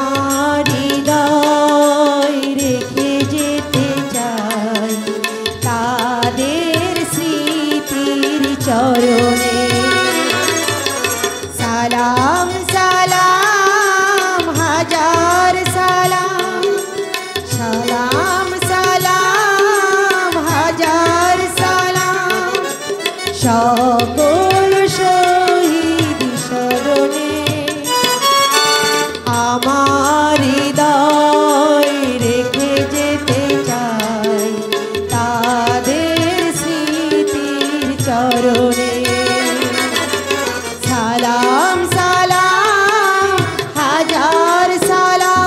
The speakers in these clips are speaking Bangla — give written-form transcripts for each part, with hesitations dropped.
আমার হৃদয় রেখে যেতে চাই তাদের স্মৃতির চরণে। সালাম সালাম হাজার সালাম, সালাম সালাম হাজার সালাম সকল শহীদ স্মরণে। আমার হৃদয় রেখে যেতে চাই তাদের স্মৃতির চরণে। সালাম সালাম হাজার সালাম।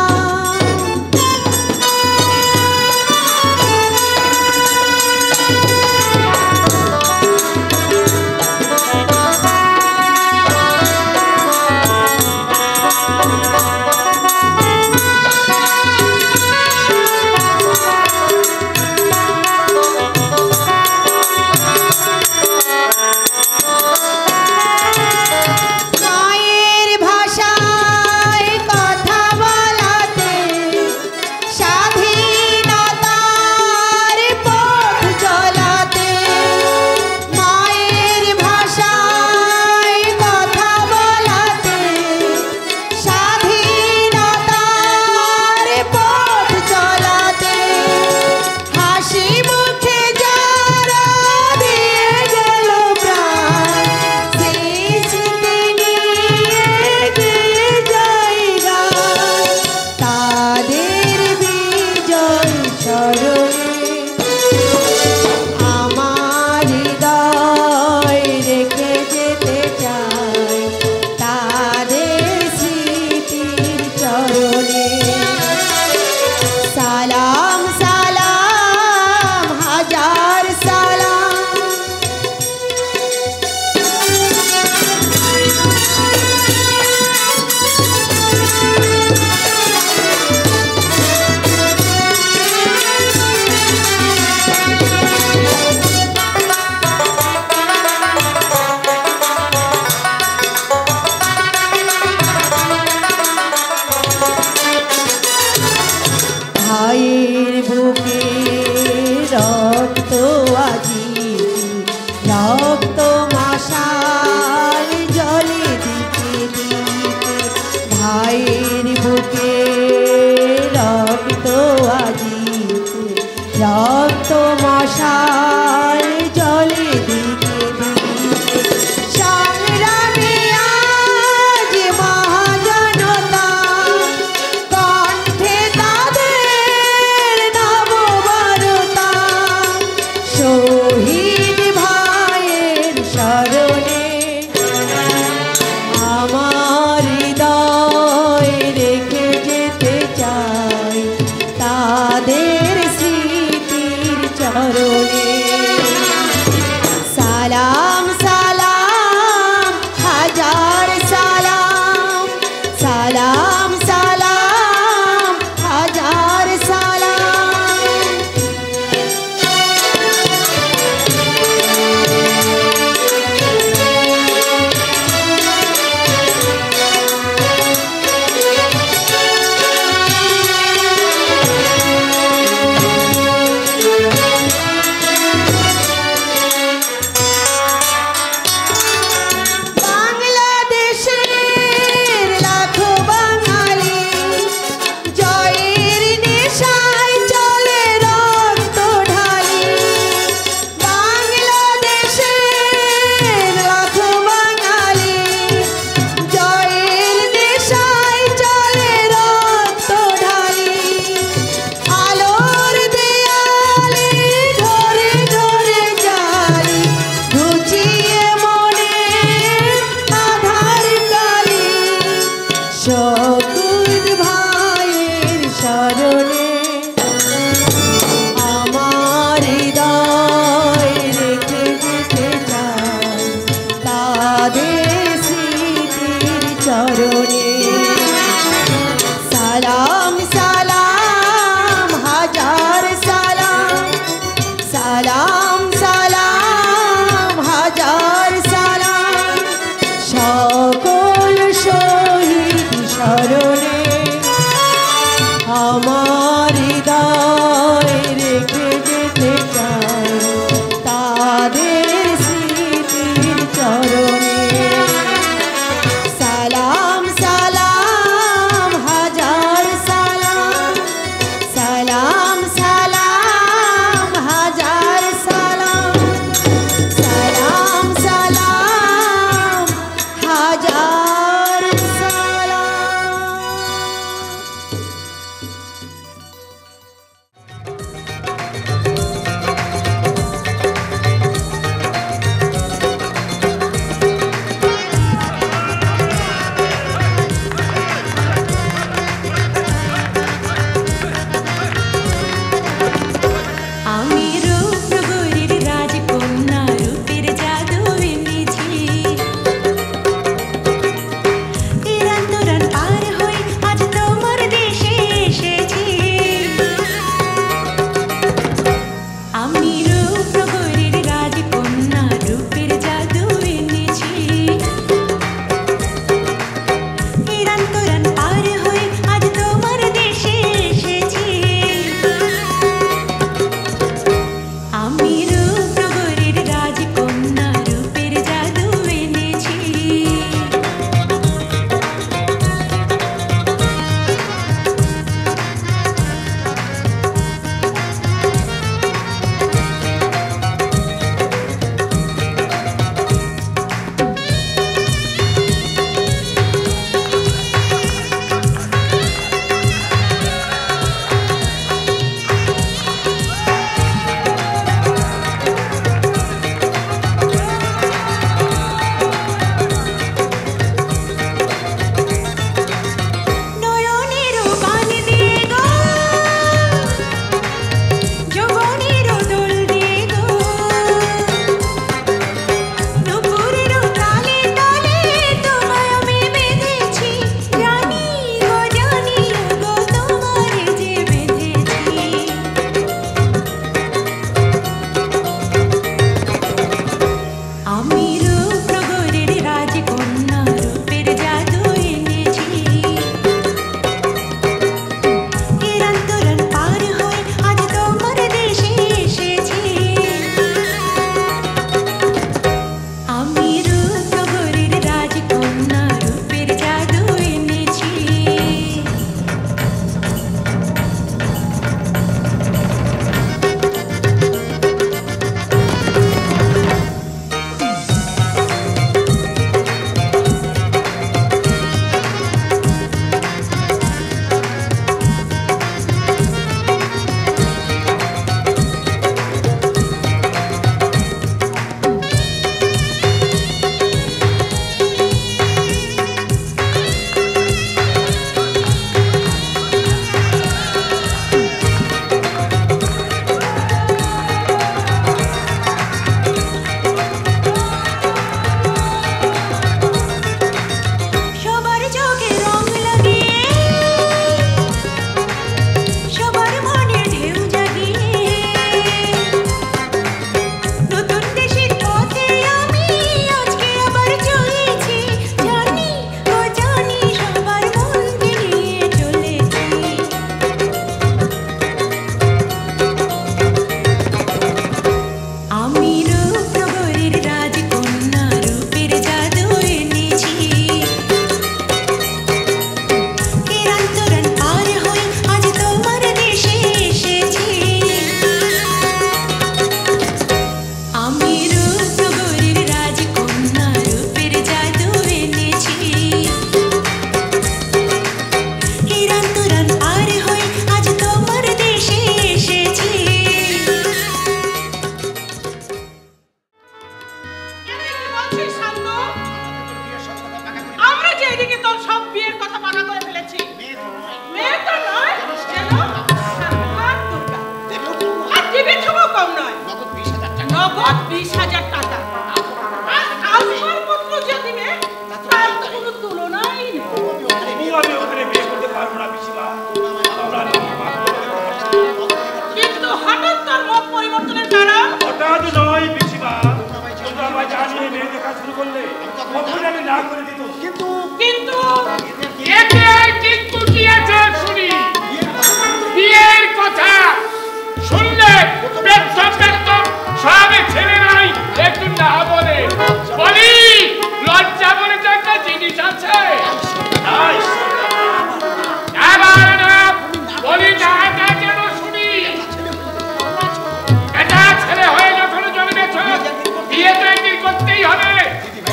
মায়ের ভাষায় কথা বলাতে স্বাধীনতার পথ চলাতে। মায়ের ভাষায় কথা বলাতে স্বাধীনতার পথ চলাতে। হাসি মুখে যারা দিয়ে গেল প্রাণ সেই স্মৃতি নিয়ে গিয়ে যাই গান তাদের বিজয় স্মরণে। আমার হৃদয় রেখে যেতে চাই তাদের স্মৃতির চরণে। সালাম সালাম হাজার সালাম। ভাইয়ের বুকে রক্ত আজি রক্ত মশাল জলে দিতে দিতে। ভাইয়ের বুকে রক্ত আজি রক্ত মশাল জলে দিতে দিতে। সংগ্রামী আজ মহাজনতা কণ্ঠে তাদের নববারতা। শহীদ ভাইয়ের স্মরণে আমার হৃদয় রেখে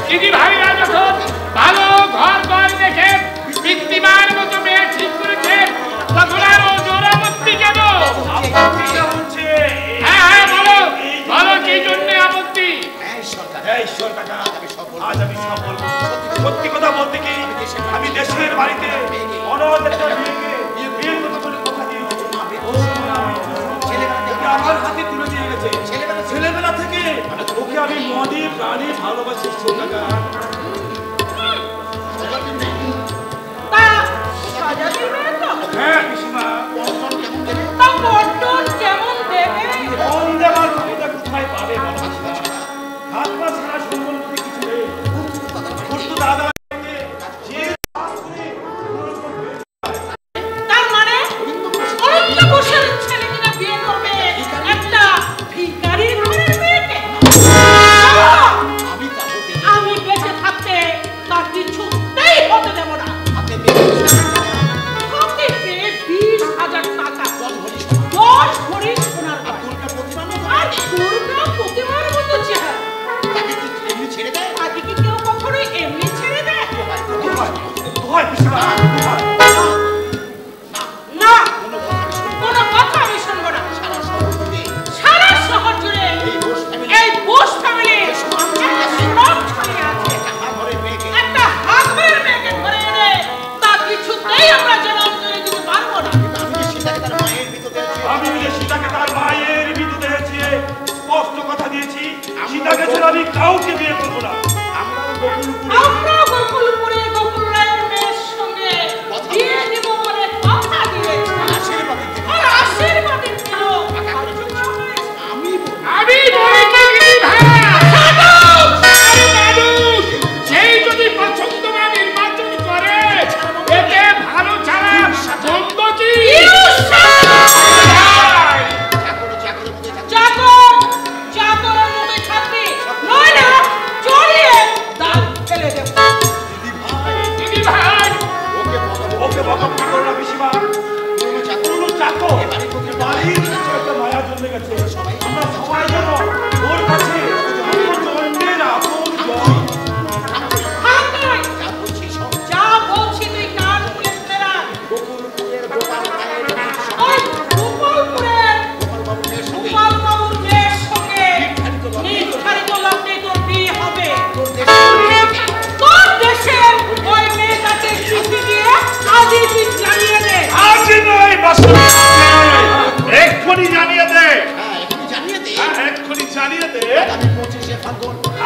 দিদি ভাইরা যখন ভালো ঘর দেখে বৃত্তিমান মতো মেয়ে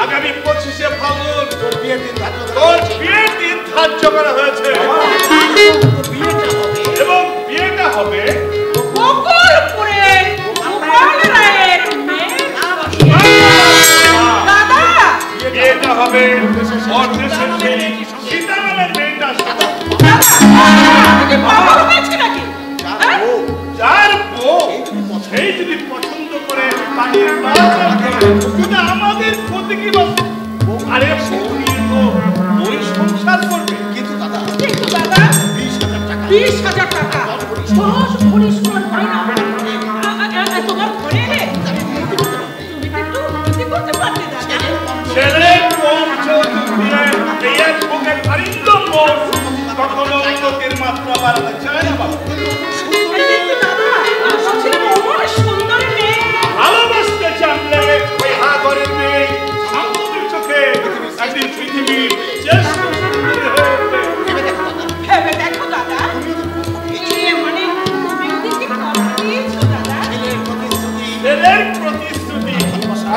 আগামী 25শে ফাল্গুন তোর বিয়ের দিন ধার্য করা হয়েছে এবং বিয়েটা হবে গোকুলপুরের গোপাল রায়ের মেয়ে। দাদা বিয়েটা হবে অর্ধেশের সেই সীতারামের মেয়েটার সাথে। বাবা হয়েছে নাকি? যার বউ সেই যদি পছন্দ করে বাড়ির আমাদের ক্ষতি কি বলছে? আরে ওই সংসার করবে। কিন্তু দাদা 20,000 টাকা 10 ভরি সোনার গয়না তোমার ঘরে এনে তুমি একটু বিক্রি করতে পারতে দাদা। ছেলে কম চৌধুরী দিয়ে এই বুকের খারিন্দ মোষ কখনো লোকের মাত্রা বাড়াতে চায় না বাবা। ভালোবাসতে জানলে ওই হাগরের মেয়ে শান্তদের চোখে একদিন পৃথিবীর জ্যেষ্ঠ সুন্দরী হয়ে উঠবে। ভেবে দেখো দাদা, মানে তুমি ওদেরকে কথা দিয়েছো দাদা। ছেলের প্রতিশ্রুতি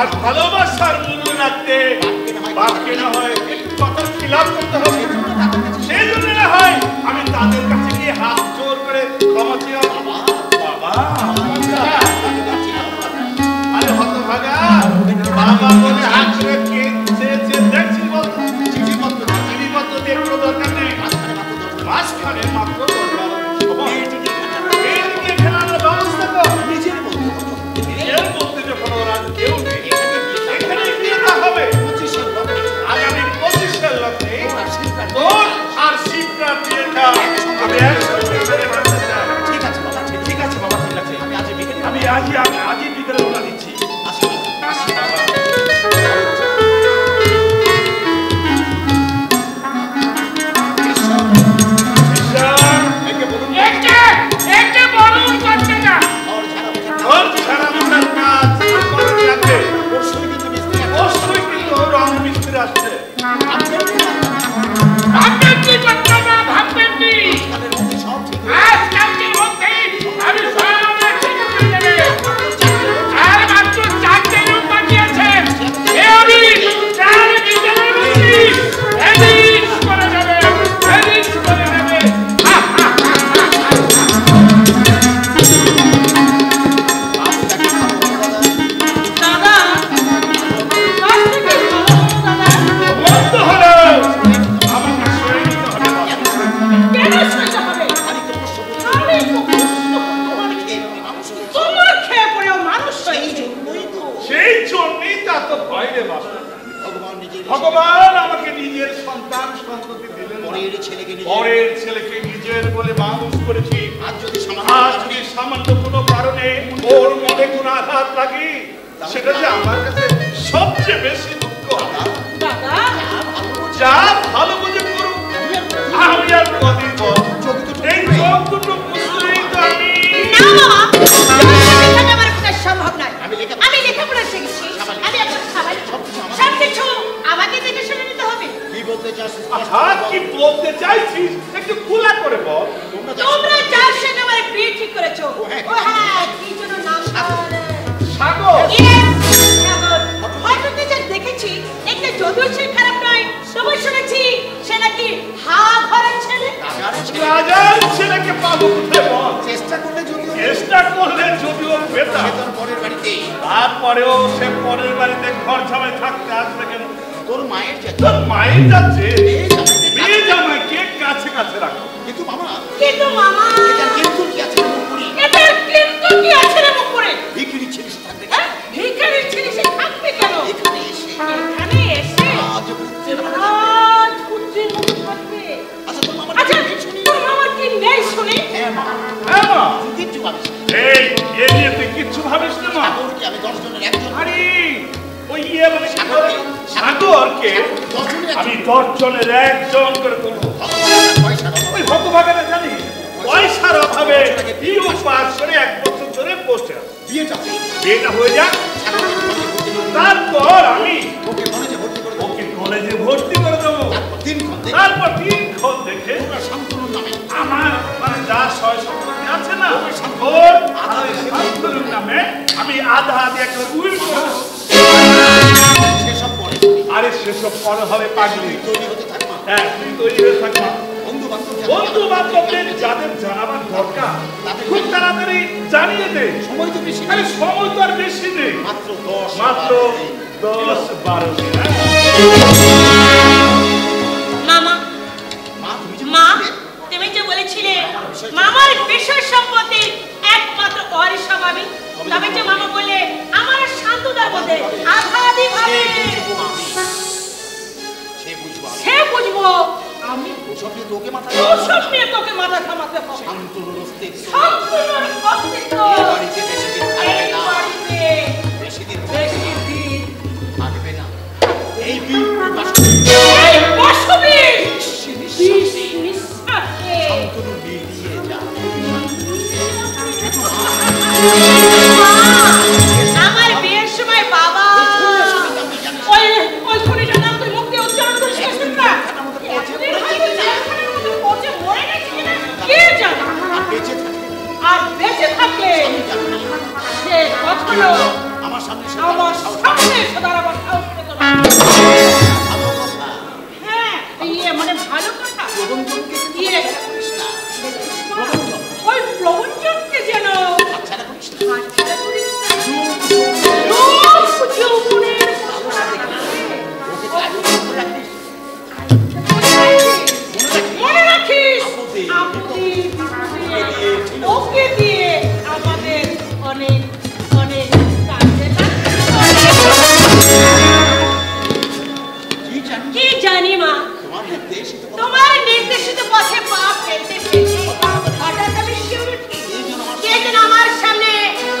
আর ভালোবাসার মূল্য রাখতে বাপকে না হয় একটু কথা খিলাপ করতে হবে। সেই জন্য না হয় আমি তাদের কাছে গিয়ে হাত জোর করে ক্ষমা চেয়ে বাবা আরে হতভাগা বাবা বলে হাত করে চেয়ে দেখছি বলতো চিঠিপত্র দিয়ে কোনো দরকার নেই। মাঝখানে মাত্র দরকার এইদিকে খেলানোর ব্যবস্থা কর। নিজের বলতে যখন ওরা কেউ নেই এখানে বিয়েটা হবে আগামী 25-এর লগ্নে তোর আর শিবরার বিয়েটা আমি একসঙ্গে করে ফেলতে চাই। ঠিক আছে তো ভয় রে বাবা। ভগবান আমাকে নিজের সন্তান সন্ততি দিলেন, পরের ছেলেকে নিজের বলে মানুষ করেছি। আজ যদি সামান্য কোনো কারণে ওর মনে কোনো আঘাত লাগে, সেটা যে আমার কাছে সবচেয়ে বেশি দুঃখ। যা ভালো বুঝে করুক, আমি আর কদিন এই চোখ দুটো বুঝলেই তো আমি সম্ভব নয়। আমি লেখাপড়া শিখেছি, আমি এখন খাবার সবকিছু আমাকে দেখে শুনে নিতে হবে। কি বলতে চাইছিস একটু খোলা করে বল। তোমরা যার সাথে আমার বিয়ে ঠিক করেছো, ও হ্যাঁ কি যেন নাম, সাগর। হয়তো যা দেখেছি একটা যদিও সে খারাপ নয়, তবে শুনেছি সে নাকি হা ঘরের ছেলে। রাজার ছেলেকে পাবো কোথায় বল? চেষ্টা করলে যদিও পেতাম, তারপরেও সে পরের বাড়িতে ঘর জামাই থাকতে আসবে কেন? তোর মায়ের যাচ্ছে মেয়ে জামাইকে কাছে কাছে রাখো। কিন্তু মামা এটার কিন্তু কি আছে রে মুখ করে? ভিখারি ছেলে থাকবে, ভিখারি ছেলে সে থাকবে কেন? এখানে এসে আজ পুত্রের মতো থাকবে। আচ্ছা তোর মামার কি নেই শুনি? হ্যাঁ মা, তুই কিচ্ছু ভাবিস না। এই এ নিয়ে তুই কিচ্ছু ভাবিস না মা। সাগরকে আমি 10 জনের একজন। আরে ওই মানে সাগরকে আমি 10 জনের একজন করে করবো। ওই ভগবানের জানি পয়সার অভাবে বিউ পাস করে 1 বছর ধরে বসে আছে। বিয়েটা হয়ে যাক, তারপর আমি ওকে কলেজে ভর্তি করে দেবো। তারপর 3 খন দেখে আমার মানে যা 6 সম্পত্তি আছে না, ওর শান্তনুর নামে আমি আধা আধি একটা উইল করবো। আরে সেসব পরে হবে পাগলি। হ্যাঁ তুই তৈরি হয়ে থাকবা। বন্ধু বান্ধবদের যাদের জানাবার দরকার খুব তাড়াতাড়ি জানিয়ে দে। সময় তো আর বেশি নেই, মাত্র 10-12 দিন। মা তুমি যে বলেছিলে মামার বিষয় সম্পত্তি একমাত্র ওরই স্বাভাবিক, তবে যে মামা বলে আমার শান্তদার মধ্যে আধাদি ভাবে সে বুঝবো আমি ওসব নিয়ে তোকে মাথা ঘামাতে হবে। শান্তনুর অস্তিত্ব বেশি দিন থাকবে না। এই আমার বিয়ের সময় বাবা ওই খুনিটার নাম তুই মুখ দিয়ে উচ্চারণ করিস না। আর বেঁচে থাকলে সে কখনো আমার সামনে দাঁড়াবার সাহস পেত না। হ্যাঁ মানে ভালো কথা। ওই প্রবঞ্চনকে যেন মনে রাখিস ওকে দিয়ে আমাদের অনেক অনেক কি জানি মা, তোমার নির্দেশিত পথে পা ফেলতে ফেলতে হঠাৎ আমি শিউরে উঠি। কে যেন আমার সামনে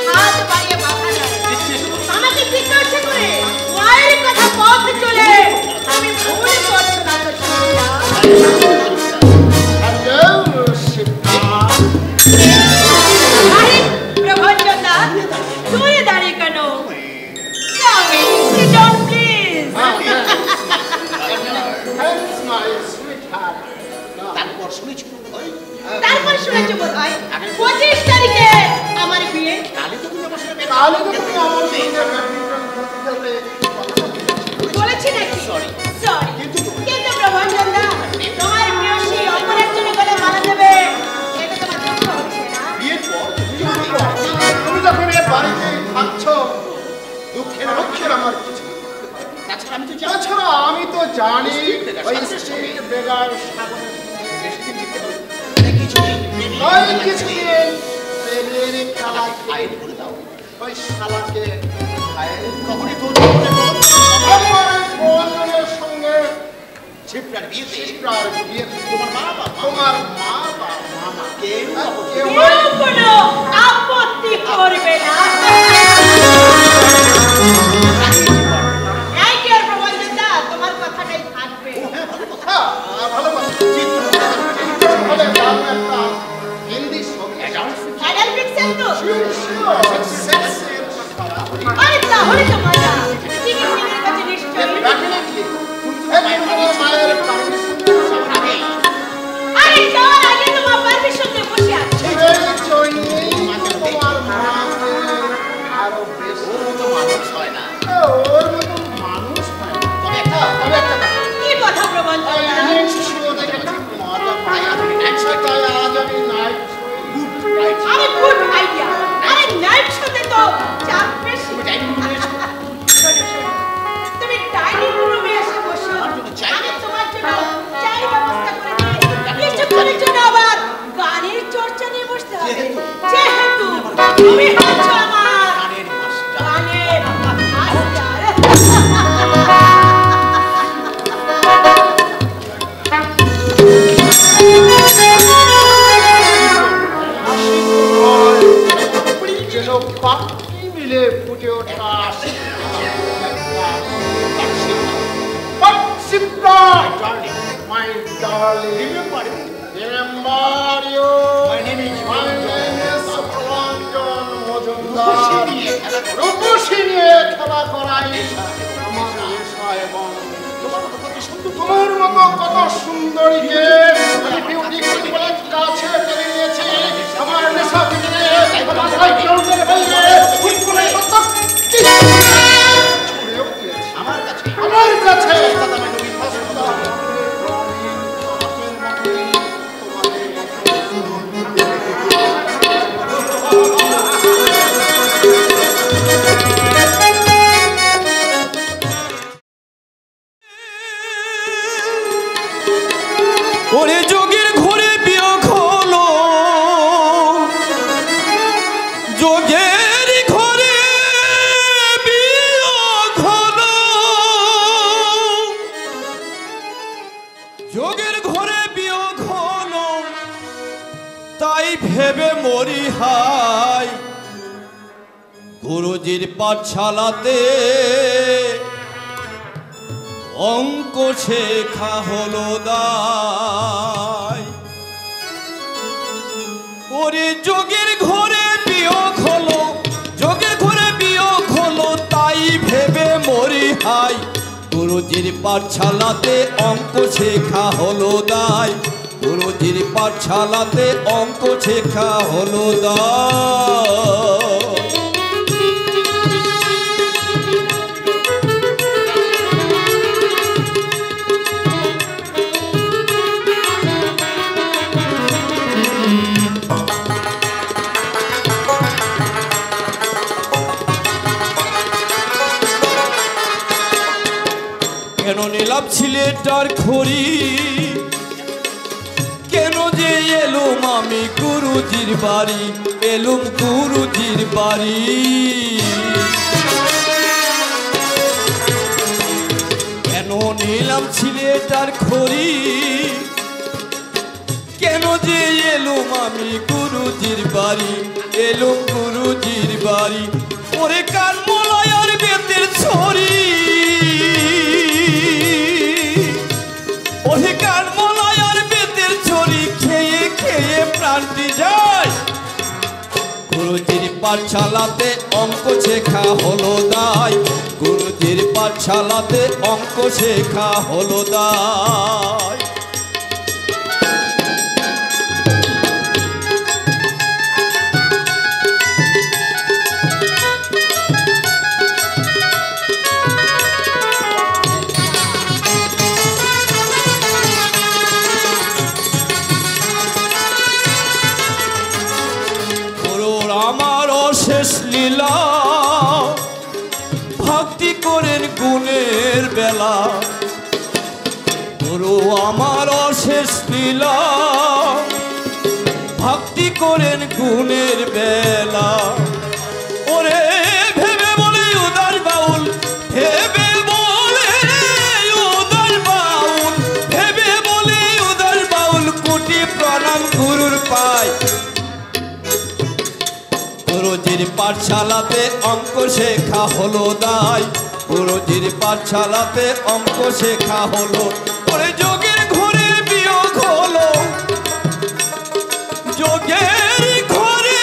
হাত বাড়িয়ে মাথা দেয়, আমাকে জিজ্ঞাসা করে মায়ের কথা পথ চলে আমি ভুল করছো না তো শুনলাম। প্রভাঞ্জনদা তুই দাঁড়িয়ে কেন? তারপর শুনেছি বোধ হয় 25 তারিখে আমার বিয়ে। বলেছি নাকি? সরি কিন্তু প্রভাঞ্জনদা তোমার প্রিয়সী অপর একজনের গলায় মালা দেবে, এটা তোমার দুঃখ হচ্ছে না? তুমি যখন এ বাড়িতে থাকছো, দুঃখের আমার কিছু। তাছাড়া আমি তো জানি বেগার ওই শালাকে কখনই তোর অঞ্জনের সঙ্গে শিপ্রার বিয়েতে তোমার মা বা মামা কেউ কোনো আপত্তি করবে না। এই যে প্রবন্ধটা তোমার কথাটাই থাকবে। ভালো কথা। হবে ভালো একটা হিন্দি ছবি। অ্যাডাল্ট পিকচার তো? সেক্সের আরে তাহলে তো মজা। টিকিট কিনে কাছে নিশ্চয়ই। মায়ের পারমিশন আগে আরে যাওয়ার আগে তোমার পারমিশন নিয়ে বসে আছি। তোমার মাকে আরো বেশি মানুষ হয় না। ওর মতো মানুষ হয় না। তবে একটা কি কথা প্রবন্ধ? আরে গুড আইডিয়া। আরে নাইট শোতে তো চাপ বেশি। শোনো, তুমি ডাইনিং রুমে এসে বসো। আমি তোমার জন্য চায়ের ব্যবস্থা করে দিই। কিছুক্ষণের জন্য আবার গানের চর্চা নিয়ে বসতে হবে। যেহেতু তুমি হচ্ছ আমার গানের যেন পাখি মিলে ফুটে ওঠা my darling, remember you. My name is Ranjan Majumdar. রূপসী নিয়ে খেলা করাই আমার নেশা এবং তোমার মতো কত সুন্দরীকে আমি বিউটি কলেজ কাছে টেনে নিয়েছি। আমার নেশা থেকে আমার সাইকেল মেরে ফেললে ফুটবলের মতো ছুড়েও দিয়েছি আমার কাছে ওরে যোগের ঘরে বিয়োগ হলো, যোগের ঘরে বিয়োগ হলো, যোগের ঘরে বিয়োগ হলো, তাই ভেবে মরি হাই গুরুজির পাঠশালাতে অঙ্ক শেখা হলো দায়। ওরে যোগের ঘরে বিয়োগ হলো, যোগের ঘরে বিয়োগ হলো, তাই ভেবে মরি হাই গুরুজির পাঠশালাতে অঙ্ক শেখা হলো দায়। গুরুজির পাঠশালাতে অঙ্ক শেখা হলো দায়। কেন নিলাম ছেলেটার খড়ি, কেন যে এলুম আমি গুরুজির বাড়ি, এলুম গুরুজির বাড়ি। কেন নিলাম ছেলেটার খড়ি, কেন যে এলুম আমি গুরুজির বাড়ি, এলুম গুরুজির বাড়ি। ওরে কান মলয়ার বেতের ছড়ি, ওরে কান মলয়ার বেতের ছড়ি খেয়ে খেয়ে প্রাণটি যায়। গুরুজির পাঠশালাতে অঙ্ক শেখা হলো দায়, গুরুজির পাঠশালাতে অঙ্ক শেখা হলো দায়। আমার অশেষ লীলা ভক্তি করেন গুণের বেলা, গুরু আমার অশেষ লীলা ভক্তি করেন গুণের বেলা। ওরে ভেবে বলে উদার বাউল, ভেবে বলে গুরুজির পাঠশালাতে অঙ্ক শেখা হলো দায়, গুরুজির পাঠশালাতে অঙ্ক শেখা হলো। ওরে যোগের ঘরে বিয়োগ হলো, যোগের ঘরে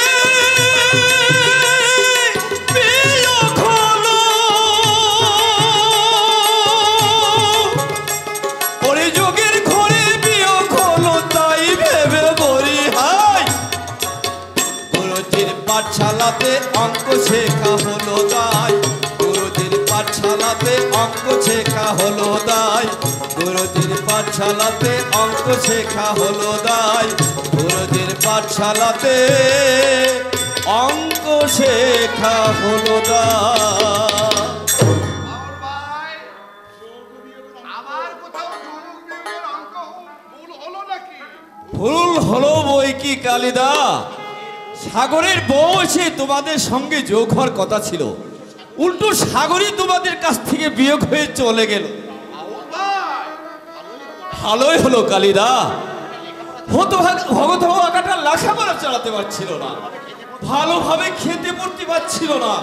বিয়োগ হলো। ওরে যোগের ঘরে বিয়োগ হলো, তাই ভেবে বলি হাই গুরুজির পাঠশালাতে অঙ্ক শেখা হলো দায়, গুরুজির পাঠশালাতে অঙ্ক শেখা হলো দায়, গুরুজির পাঠশালাতে অঙ্ক শেখা হলো দায়, গুরুজির পাঠশালাতে অঙ্ক শেখা হলো দায়। আমার কোথাও যোগ বিয়োগের অঙ্ক ভুল হলো নাকি? ভুল হলো বই কি কালিদা, সাগরের বউ এসে তোমাদের সঙ্গে যোগ হওয়ার কথা ছিল, উল্টো সাগরই তোমাদের কাছ থেকে বিয়োগ হয়ে চলে গেল। ভালোই হলো কালিদা, হতো ভগত আঁকাটা লেখাপড়া চালাতে পারছিল না, ভালোভাবে খেতে পড়তে পারছিল না।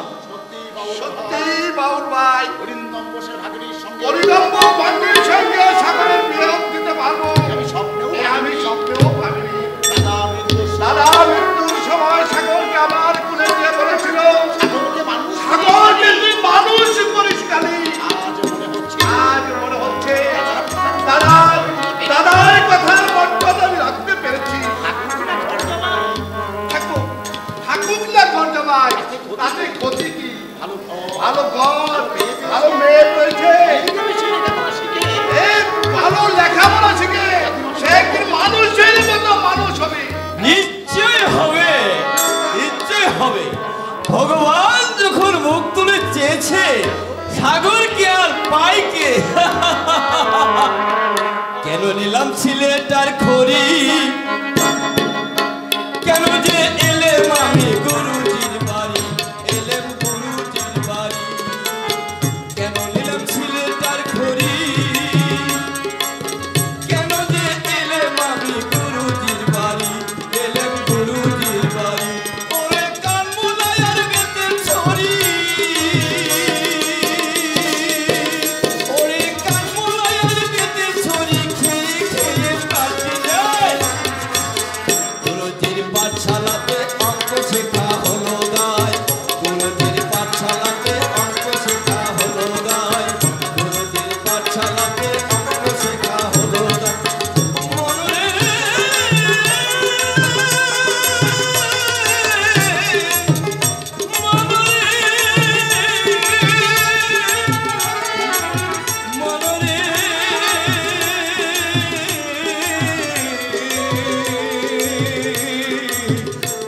সত্যি বাউল ভাই, হরিন্দম বোসের ভাগ্নির সঙ্গে হরিদম্ব ভাগ্নির সঙ্গে সাগরের বিয়োগ দিতে পারবো আমি স্বপ্নেও আমি স্বপ্নেও ভাবিনি। দাদা মৃত্যুর দাদা মৃত্যুর সময় সাগরকে আমার কুলে দিয়ে বলেছিল, সাগরকে মানুষ সাগরকে তুই মানুষ করিস কালি। আজ মনে হচ্ছে আজ মনে হচ্ছে দাদা দাদার কথার মর্যাদা আমি রাখতে পেরেছি। থাকুক থাকুক না ঘর জামাই, তাতে ক্ষতি কি? ভালো ঘর, ভালো মেয়ে রয়েছে, ভালো লেখাপড়া শিখে সে কি মানুষের মতো মানুষ হবে। নিশ্চয় হবে, নিশ্চয় হবে। ভগবান যখন মুখ তুলে চেয়েছে সাগরকে আর পাই কে? কেন নিলাম ছেলেটার খড়ি, কেন যে এলেম আমি গুরুজির বাড়ি, এলেম গুরুজির বাড়ি, কেন নিলাম ছেলেটার খড়ি, কেন যে এলেম আমি গুরুজির বাড়ি, এলেম গুরুজির বাড়ি। ওরে কান মুলায় আর বেতের ছড়ি, ওরে কান মুলায় আর বেতের ছড়ি, খেয়ে খেয়ে কাটি যায়। গুরুজির পাঠশালাতে অঙ্ক শেখা হলো দায়, গুরুজির পাঠশালাতে অঙ্ক শেখা হলো দায়, গুরুজির পাঠশালাতে অঙ্ক শেখা হলো দায়। মনরে মনরে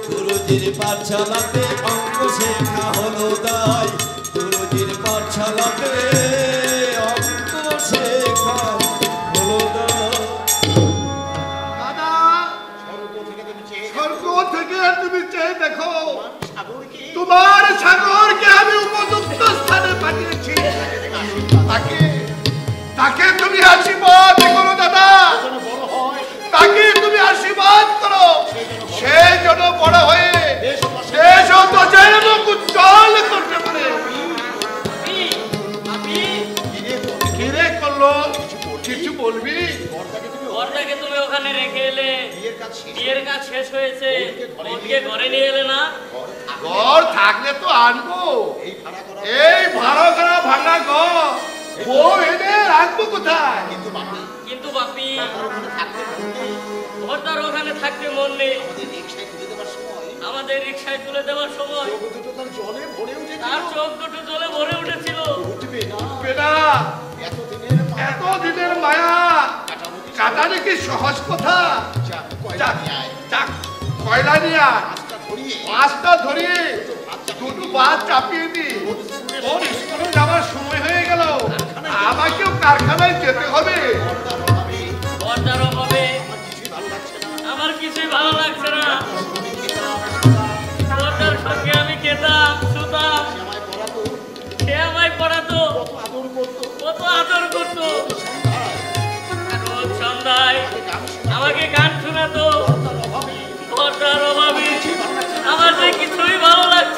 গুরুজির পাঠশালাতে অঙ্ক শেখা হলো দায়, গুরুজির পাঠশালাতে অঙ্ক শেখা হলো দায়। দাদা স্বর্গ থেকে তুমি চেয়ে স্বর্গ থেকে তুমি চেয়ে দেখো, সাগরকে তোমার সাগরকে আমি উপযুক্ত স্থানে পাঠিয়েছি। তাকে তাকে তুমি আশীর্বাদ করো দাদা, যেন বড় হয়, তাকে তুমি আশীর্বাদ করো, সে যেন বড় হয়ে দেশ ও দেশের মুখ উজ্জ্বল করতে পারে। কিরে করলো, কিছু বলবি? ঘরটাকে তুমি ওখানে রেখে এলে, বিয়ের কাজ শেষ। বিয়ের কাজ শেষ হয়েছে, ওদিকে ঘরে নিয়ে এলে না? ঘর থাকলে তো আনবো, এই ভাড়া করা এই ভাড়া করা ভাঙা ঘর বউ এনে রাখবো কোথায়? কিন্তু বাপি কিন্তু বাপি তার ওখানে থাকতে বলতে ঘরটার ওখানে থাকতে মন নেই, আমাদের রিক্সায় তুলে দেওয়ার সময় আমাদের রিক্সায় তুলে দেওয়ার সময় চোখ দুটো তার জলে ভরে উঠেছিল। তার চোখ দুটো জলে ভরে উঠেছিল। উঠবে না, বেটা এতদিনের এত দিনের মায়া কাটামুটি কাটালে কি সহজ কথা? যাক, কয়লা নিয়ে আয়। যাক, কয়লা নিয়ে আয়, মাছটা ধরিয়ে মাছটা ধরিয়ে দুটো ভাত চাপিয়ে দি। ওর স্কুলে যাওয়ার সময় হয়ে গেল, আমাকেও কারখানায় যেতে হবে। ঘরটার অভাবে ঘরটার অভাবে আমার কিছুই ভালো লাগছে না। আমার কিছুই ভালো লাগছে না। আমি খেতাম, শুতাম, ঘরটার সঙ্গে আমি খেতাম, শুতাম, সে আমায় পড়াতো, সে আমায় পড়াতো, কত আদর করতো। কত আদর করতো। সন্ধ্যায় রোজ সন্ধ্যায় গান শোনাতো। আমাকে গান শোনাতো। ঘরটার অভাবে ঘরটার অভাবে কিছুই ভালো লাগছে না। আমার যে কিছুই ভালো লাগছে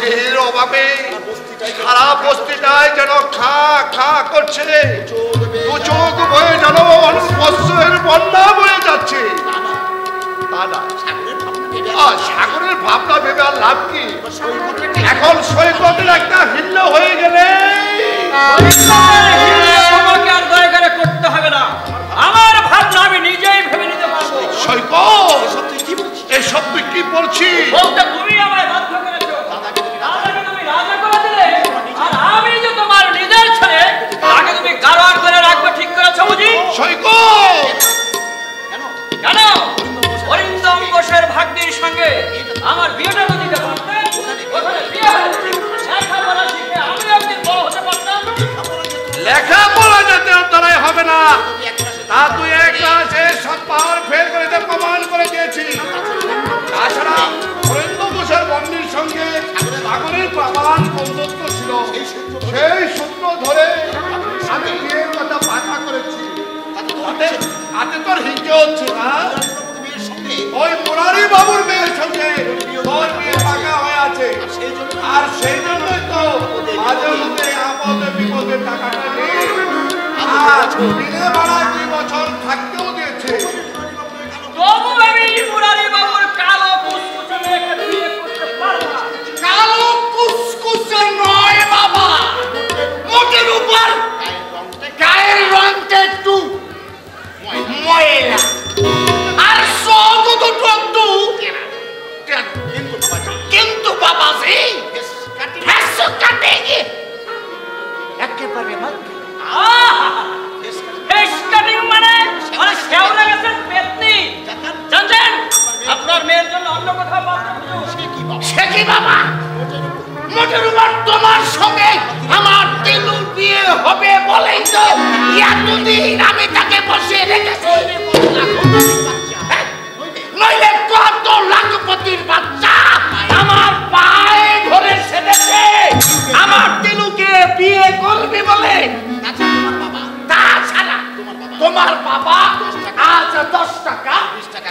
মুরগির অভাবে সারা বস্তিটায় যেন খা খা করছে, দু চোখ বয়ে যেন মৎস্যের বন্যা বয়ে যাচ্ছে। তা না, সাগরের ভাবনা ভেবে আর লাভ কি? এখন সৈকতের একটা হিল্ল হয়ে গেলে তোমাকে আর দয়া করে করতে হবে না, আমার ভাবনা আমি নিজেই ভেবে নিতে পারবো। সৈকত, এসব তুই কি বলছিস? বলতে তুমি আমায় বাধ্য করেছো, রাজাকে তুমি রাজা করে দিলে, আর আমি যে তোমার নিজের ছেলে তাকে তুমি গারোয়ার করে রাখবে ঠিক করেছো বুঝি? সৈকত, কেন অরিন্দম ঘোষের ভাগ্নির সঙ্গে আমার বিয়েটা তো দিতে পারতেন, ওখানে বিয়ে হয়েছে, লেখাপড়া শিখে আমি একদিন বড় হতে পারতাম। লেখাপড়া যাতে দ্বারাই হবে না, তা তুই এক ক্লাসে সব পাওয়ার ফেল করে দিতে প্রমাণ করে দিয়েছি। তাছাড়া অরিন্দ ঘোষের বন্দির সঙ্গে সাগরের প্রমাণ বন্ধুত্ব ছিল, সেই সূত্র ধরে আমি বিয়ের কথা পাকা করেছি। তাতে তোর হিংসে হচ্ছে না? ওই মুরারি বাবুর মেয়ের সঙ্গে তোর বিয়ে পাকা হয়ে আছে, আর সেই জন্যই তো মাঝে মধ্যে আপদে বিপদে টাকাটা নেই, আর দিনে ভাড়া 2 বছর থাকতেও দিয়েছে। তবু আমি মুরারি বাবুর কালো কুচকুচে মেয়েকে বিয়ে করতে পারবো না। কালো কুচকুচে নয় বাবা, মোটের উপর গায়ের রংটা একটু ময়লা, আর সব দুটো একটু কিন্তু বাবাজি হেসো কাটেঙ্গে একেবারে ভালো। ফেস কাটিং মানে শেওড়া গাছের পেতনি। জানছেন আপনার মেয়ের জন্য অন্য কোথাও পাত্র খুঁজুন। সে কি বাবা, মোটের উপর তোমার সঙ্গে আমার দিলুর বিয়ে হবে বলেই তো এতদিন আমি তাকে বসিয়ে রেখেছি। নইলে কত লাখপতির বাচ্চা আমার পায়ে ধরে সেদেছে আমার দিলুকে বিয়ে করবি বলে। তাছাড়া তোমার বাবা আজ 10 টাকা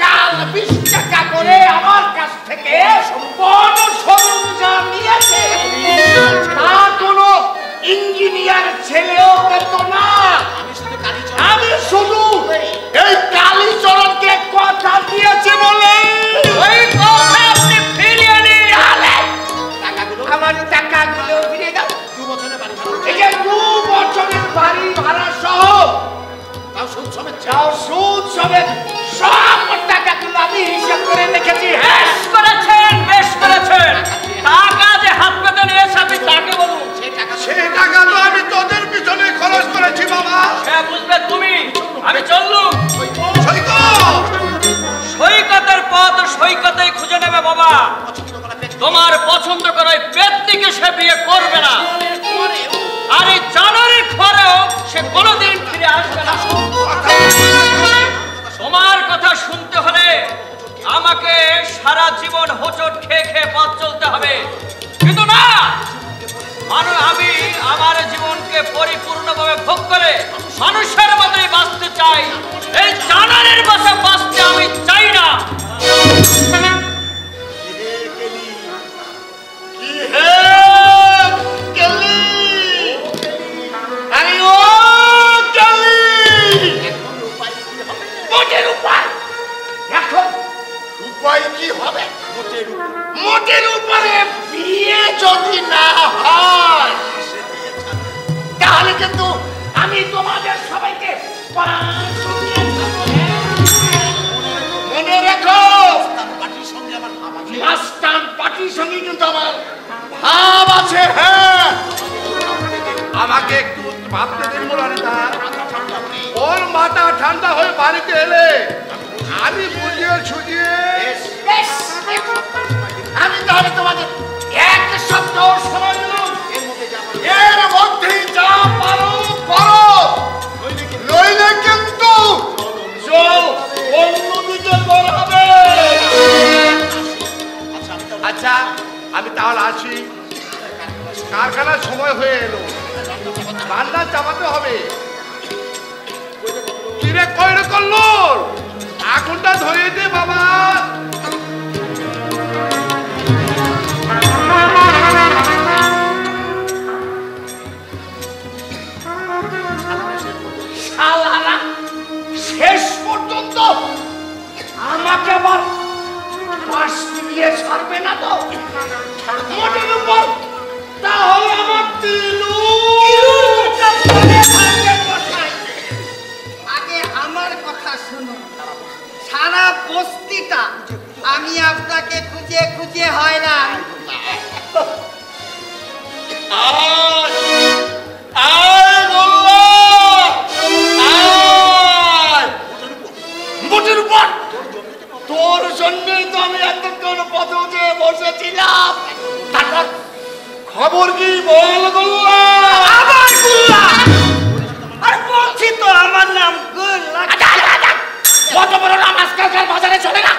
কাল 20 টাকা করে আমার কাছ থেকে বড় সরঞ্জাম নিয়েছে। তা কোনো ইঞ্জিনিয়ার ছেলেও পেত না। আমি শুধু এই কালীচরণকে কথা দিয়েছি বলে ওই কথা আপনি ফিরিয়ে নিন। আমার টাকাগুলো ফিরিয়ে দাও। 2 বছরের বাড়ি ভাড়া, এই যে 2 বছরের বাড়ি ভাড়া সহ তাও সুদ সমেত সব টাকাগুলো আমি হিসাব করে রেখেছি। বেশ করেছেন, বেশ করেছেন। টাকা যে হাত পেতে নিয়েছে আপনি তাকে বলুন। সেই টাকা তো আমি তোদের পিছনে খরচ করেছি বাবা। সে বুঝবে তুমি, আমি চললুম। সৈকত, সৈকতের পথ সৈকতেই খুঁজে নেবে বাবা। তোমার পছন্দ করা ব্যক্তিকে সে বিয়ে করবে না, আর এই জানারের ঘরেও সে কোনোদিন ফিরে আসবে না। তোমার কথা শুনতে হলে আমাকে সারা জীবন হোঁচট খেয়ে খেয়ে পথ চলতে হবে, কিন্তু না, আমি আমার জীবনকে পরিপূর্ণভাবে ভোগ করে মানুষের মতোই বাঁচতে চাই। এই জানারের মতো বাঁচতে আমি চাই না। উপায় কি হবে? মোটের উপরে বিয়ে যদি না হয় তাহলে কিন্তু আমি তোমাদের সবাইকে মনে রেখো, মাস্টার পার্টির সঙ্গে কিন্তু আমার ভাব আছে। হ্যাঁ, আমাকে একটু ভাবতে দিন মুরারিদা। ওর মাথা ঠান্ডা হয়ে বাড়িতে এলে আমি বুঝিয়ে সুঝিয়ে আমি তাহলে তোমাদের 1 সপ্তাহ সময় দিলাম, এর মধ্যেই যা পারো করো, নইলে কিন্তু জল অন্যদিকে বের হবে। আচ্ছা, আমি তাহলে আসি। কারখানার সময় হয়ে এলো, রান্না চাপাতে হবে। কিরে কইরে করলো, আগুনটা ধরিয়ে দে বাবা। শাস্তি দিয়ে ছাড়বে না তো? মোটের উপর তাহলে আমার আগে আমার কথা শুনুন। সারা বস্তিটা আমি আপনাকে খুঁজে খুঁজে হয়রান। মোটের উপর তোর জন্যই তো আমি এতক্ষণ পথে উঠে বসেছিলাম। তারপর খবর কি বল গোল্লা? আবার গুল্লা? আর বলছি তো আমার নাম গুল্লা। কত বড় নাম আজকালকার বাজারে চলে না,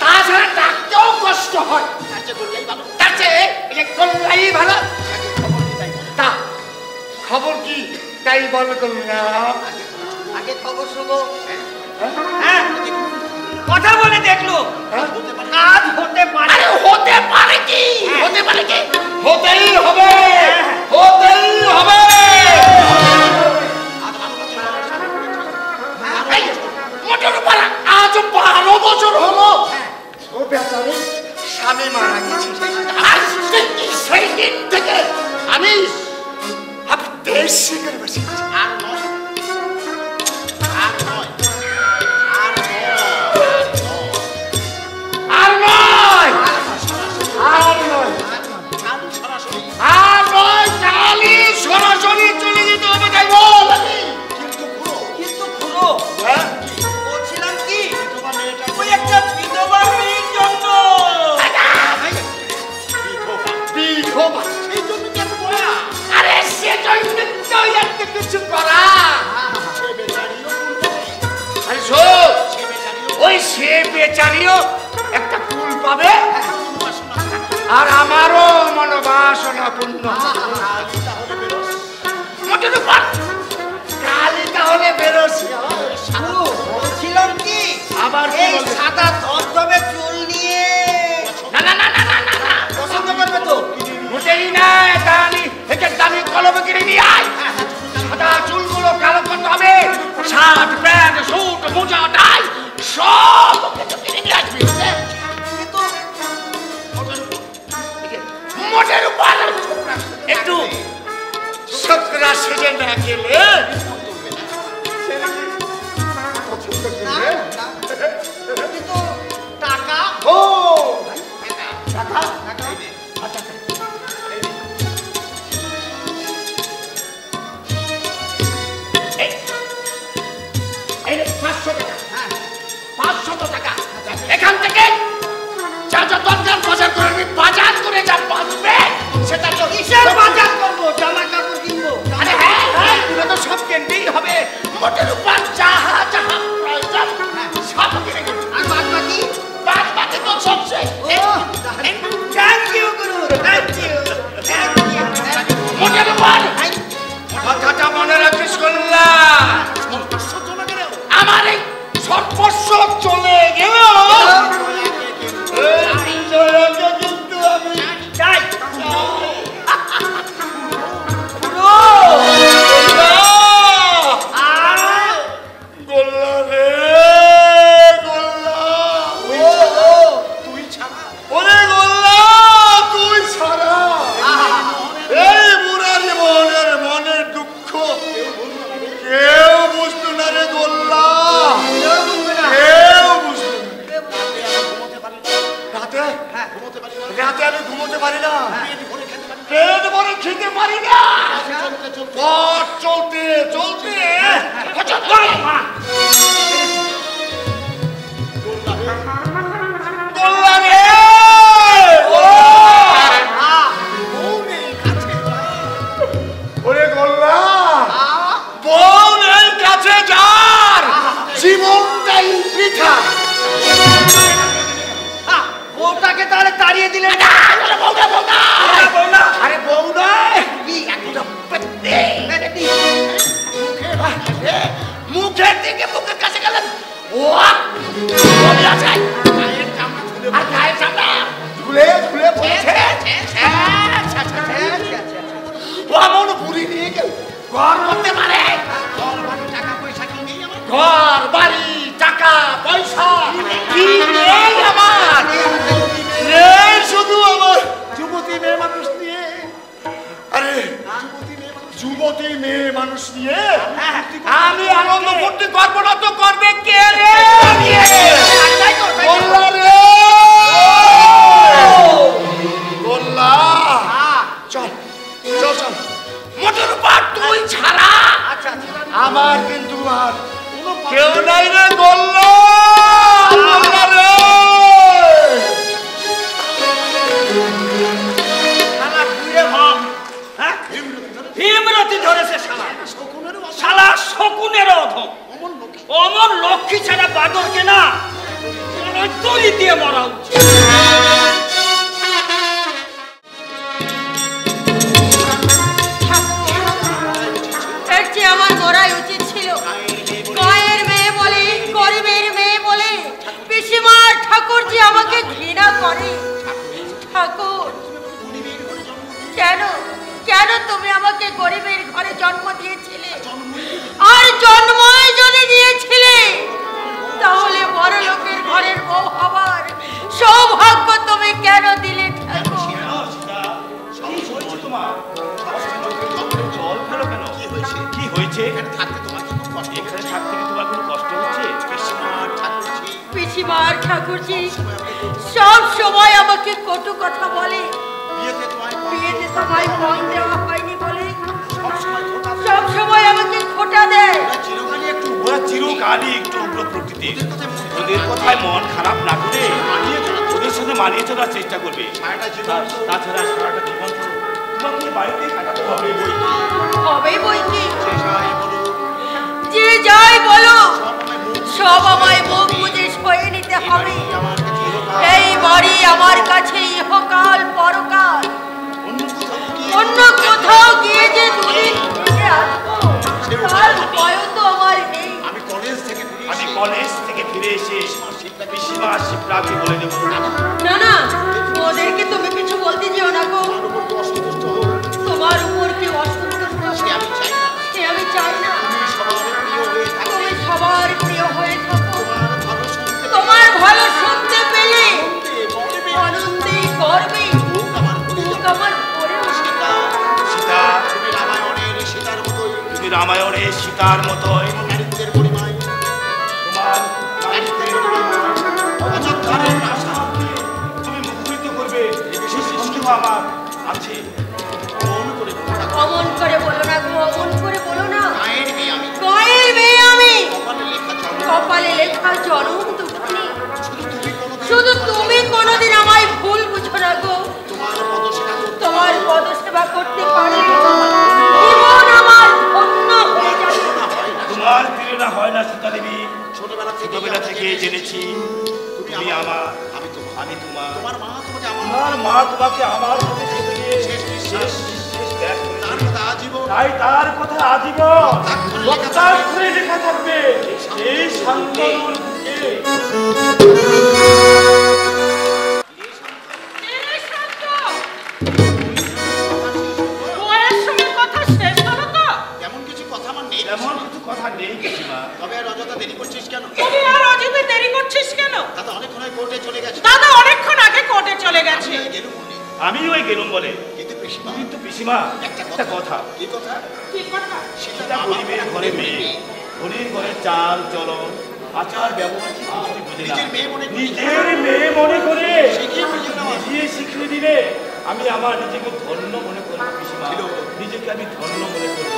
তাছাড়া ডাকতেও কষ্ট হয়। তার চেয়ে গোল্লাই ভালো। তা খবর কি তাই বল গোল্লা? আগে খবর শোনো। হ্যাঁ, কথা বলে দেখলো কাজ হতে পারে। হতে পারে কি? হতে পারে কি? হতেই হবে, হতেই হবে। মোটের উপর আজ 12 বছর হলো ও বেচারে স্বামী মারা গেছে। আর সেই দিন থেকে আমি দেশ শিখে বসে আছি। সরাসরি চলে যেতে হবে, তাই বল। কিন্তু পুরো বলছিলাম কি, ওই একটা বিধবা মেয়ের জন্য। বিধবা? আরে সে জন্যই একটা কিছু করা। আরে শোন, ওই সে বেচারিও একটা কুল পাবে, আর আমারও মনোবাসনা পূর্ণ। মোটের উপর কালি তাহলে বেরোছি। বলছিলাম কি, আবার এই সাদা ধবধবে চুল নিয়ে। না না না না না না না, পছন্দ করবে তো? মোটেই না। দামি একটা দামি কলম কিনে নিয়ে আয়। সাদা চুলগুলো কালো করতে হবে, শার্ট প্যান্ট স্যুট মোজা টাই সব কিনে নিয়ে আসবি। কিন্তু মোটের উপর একটু সকরা সেজে না গেলে কিন্তু টাকা ও টাকা এই 500 টাকা। 500 টাকা এখান থেকে যা যা দরকার বাজার করে নিবি। বাজার করে যা বাঁচবে সেটা তো কিসের বাজার করবো? জামা কাপড় কিনবো। আরে হ্যাঁ হ্যাঁ, এগুলো তো সব কিনতেই হবে। মোটের উপর যাহা যাহা প্রয়োজন সব কিনে নিবি। আর বাদ বাকি? বাদ বাকি তো সব শেষ। Thank you Guru, thank you. মোটের উপর কথাটা মনে রাখিস গোল্লা। আমার এই সর্বস্ব চলে গেল, কিন্তু আমি চাই। গোল্লা রে গোল্লা, তুই ছাড়া ওরে গোল্লা তুই ছাড়া এই বুড়া জীবনের মনের দুঃখ কেউ বুঝতো না রে গোল্লা, কেউ বুঝতো না। রাতে আমি ঘুমোতে পারি না, পেট ভরে খেতে পারি না। পথ চলতে চলতে গোল্লা রে ওরে গোল্লা, বোন এই কাছে যার জীবনটাই বৃথা। বউটাকে তাহলে তাড়িয়ে দিলে? আরে বউ নয়, মুখের দিকে মুখের কাছে গেলেন আর গায়ের চামড়া ঝুলে ঝুলে পড়েছে। এমন বুড়ি নিয়ে গেল ঘর করতে পারে? ঘর বাড়ি টাকা পয়সা কি নেই আমার। যুবতী মেয়ে মানুষ নিয়ে আমি আনন্দ ফুর্তি করবো না তো করবে কে রে? গোল্লা রে গোল্লা চল চল চল মোটর পাট তুই ছাড়া আমার কিন্তু আর কেউ নাই রে গোল্লা। গোল্লা রে শালা ঘুরে ভাব, হ্যাঁ? ভীমরতি ধরেছে শালা, শালা শকুনের অধম। অমর লক্ষ্মী ছাড়া বাদরকে না তলি দিয়ে মরা উচিত। এর চেয়ে আমার মরাই উচিত ছিল। গায়ের মেয়ে বলে, গরিবের মেয়ে বলে পিসিমার ঠাকুরজি আমাকে ঘৃণা করে। ঠাকুর, কেন কেন তুমি আমাকে গরিবের ঘরে জন্ম দিয়েছিলে? আর জন্মই যদি দিয়েছিলে তাহলে বড় লোকের ঘরের বউ হবার সৌভাগ্য তুমি কেন দিলে ঠাকুর? জল ফেলো কেন? কি হয়েছে? এখানে থাকতে তোমার কি কষ্ট? এখানে থাকতে কি তোমার কোনো কষ্ট হচ্ছে? পিসিমার ঠাকুরজি সব সময় আমাকে কটু কথা বলে। বিয়েতে তোমায় মন দেওয়া হয়নি বলে সব সময় আমাকে খোঁটা দেয়। ওরা চিরকালই একটু উগ্র প্রকৃতির। ওদের কথায় মন খারাপ না করে ওদের সাথে মানিয়ে চলার চেষ্টা করবে। তাছাড়া সারাটা জীবন তোমাকে বাড়িতেই কাটাতে হবে। হবে বই কি? যে যাই বলো সব আমায় মুখ বুঝে সয়ে নিতে হবে। এই বাড়ি আমার কাছে ইহকাল পরকাল। অন্য কোথাও গিয়ে যে দুদিন থেকে আসবো তার ভয় তো আমার নেই। আমি কলেজ থেকে ফিরে এসে পিসিমা শিবরাকে বলে দেবো। না না, ওদেরকে তুমি কিছু বলতে যেও না গো। তোমার উপর কেউ অসন্তুষ্ট সে আমি চাই না। তুমি সবার প্রিয় হয়ে থাকো। তোমার ভালো শুনতে পেলে আনন্দে গর্বে বুক আমার ভরে ওঠে। সীতা, তুমি রামায়ণের সীতার মতোই তুমি মুখরিত করবে সে সন্দেহ আমার আছে। অমন করে বলো না গো, অমন করে বলো না। গায়ের মেয়ে আমি, কপালে লেখা জনম দুঃখিনী। শুধু তুমি কোনোদিন আমায় ভুল বুঝো না গো। তোমার পদসেবা করতে পারলে জীবন আমার ধন্য হয়ে যাবে। তোমার প্রেরণা হয় না সীতা দেবী। ছোটবেলা থেকে জেনেছি তুমি আমার, আমি তোমার। তোমার মা তোমাকে আমার সাথে যেতে দিয়ে শেষ ত্যাগ করেছে। তাই তার কথা আজীবন রক্তাক্ষরে লেখা থাকবে এই শান্তনুর বুকে। এমন কিছু কথা নেই পিসিমা। তবে আর অযথা দেরি করছিস কেন? তুমি আর অযথা দেরি করছিস কেন? দাদা অনেকক্ষণ আগে কোর্টে চলে গেছে। দাদা অনেকক্ষণ আগে কোর্টে চলে গেছে। আমিও ওই গেলুম বলে। কিন্তু পিসিমা পিসিমা একটা কথা। কি কথা? কি কথা? সেটা গরিবের ঘরে মেয়ে, ধনীর ঘরে চাল চলন আচার ব্যবহার কিছুই বোঝে না। নিজের মেয়ে মনে করে নিজে শিখিয়ে দিলে আমি আমার নিজেকে ধন্য মনে করবো পিসিমা। নিজেকে আমি ধন্য মনে করবো।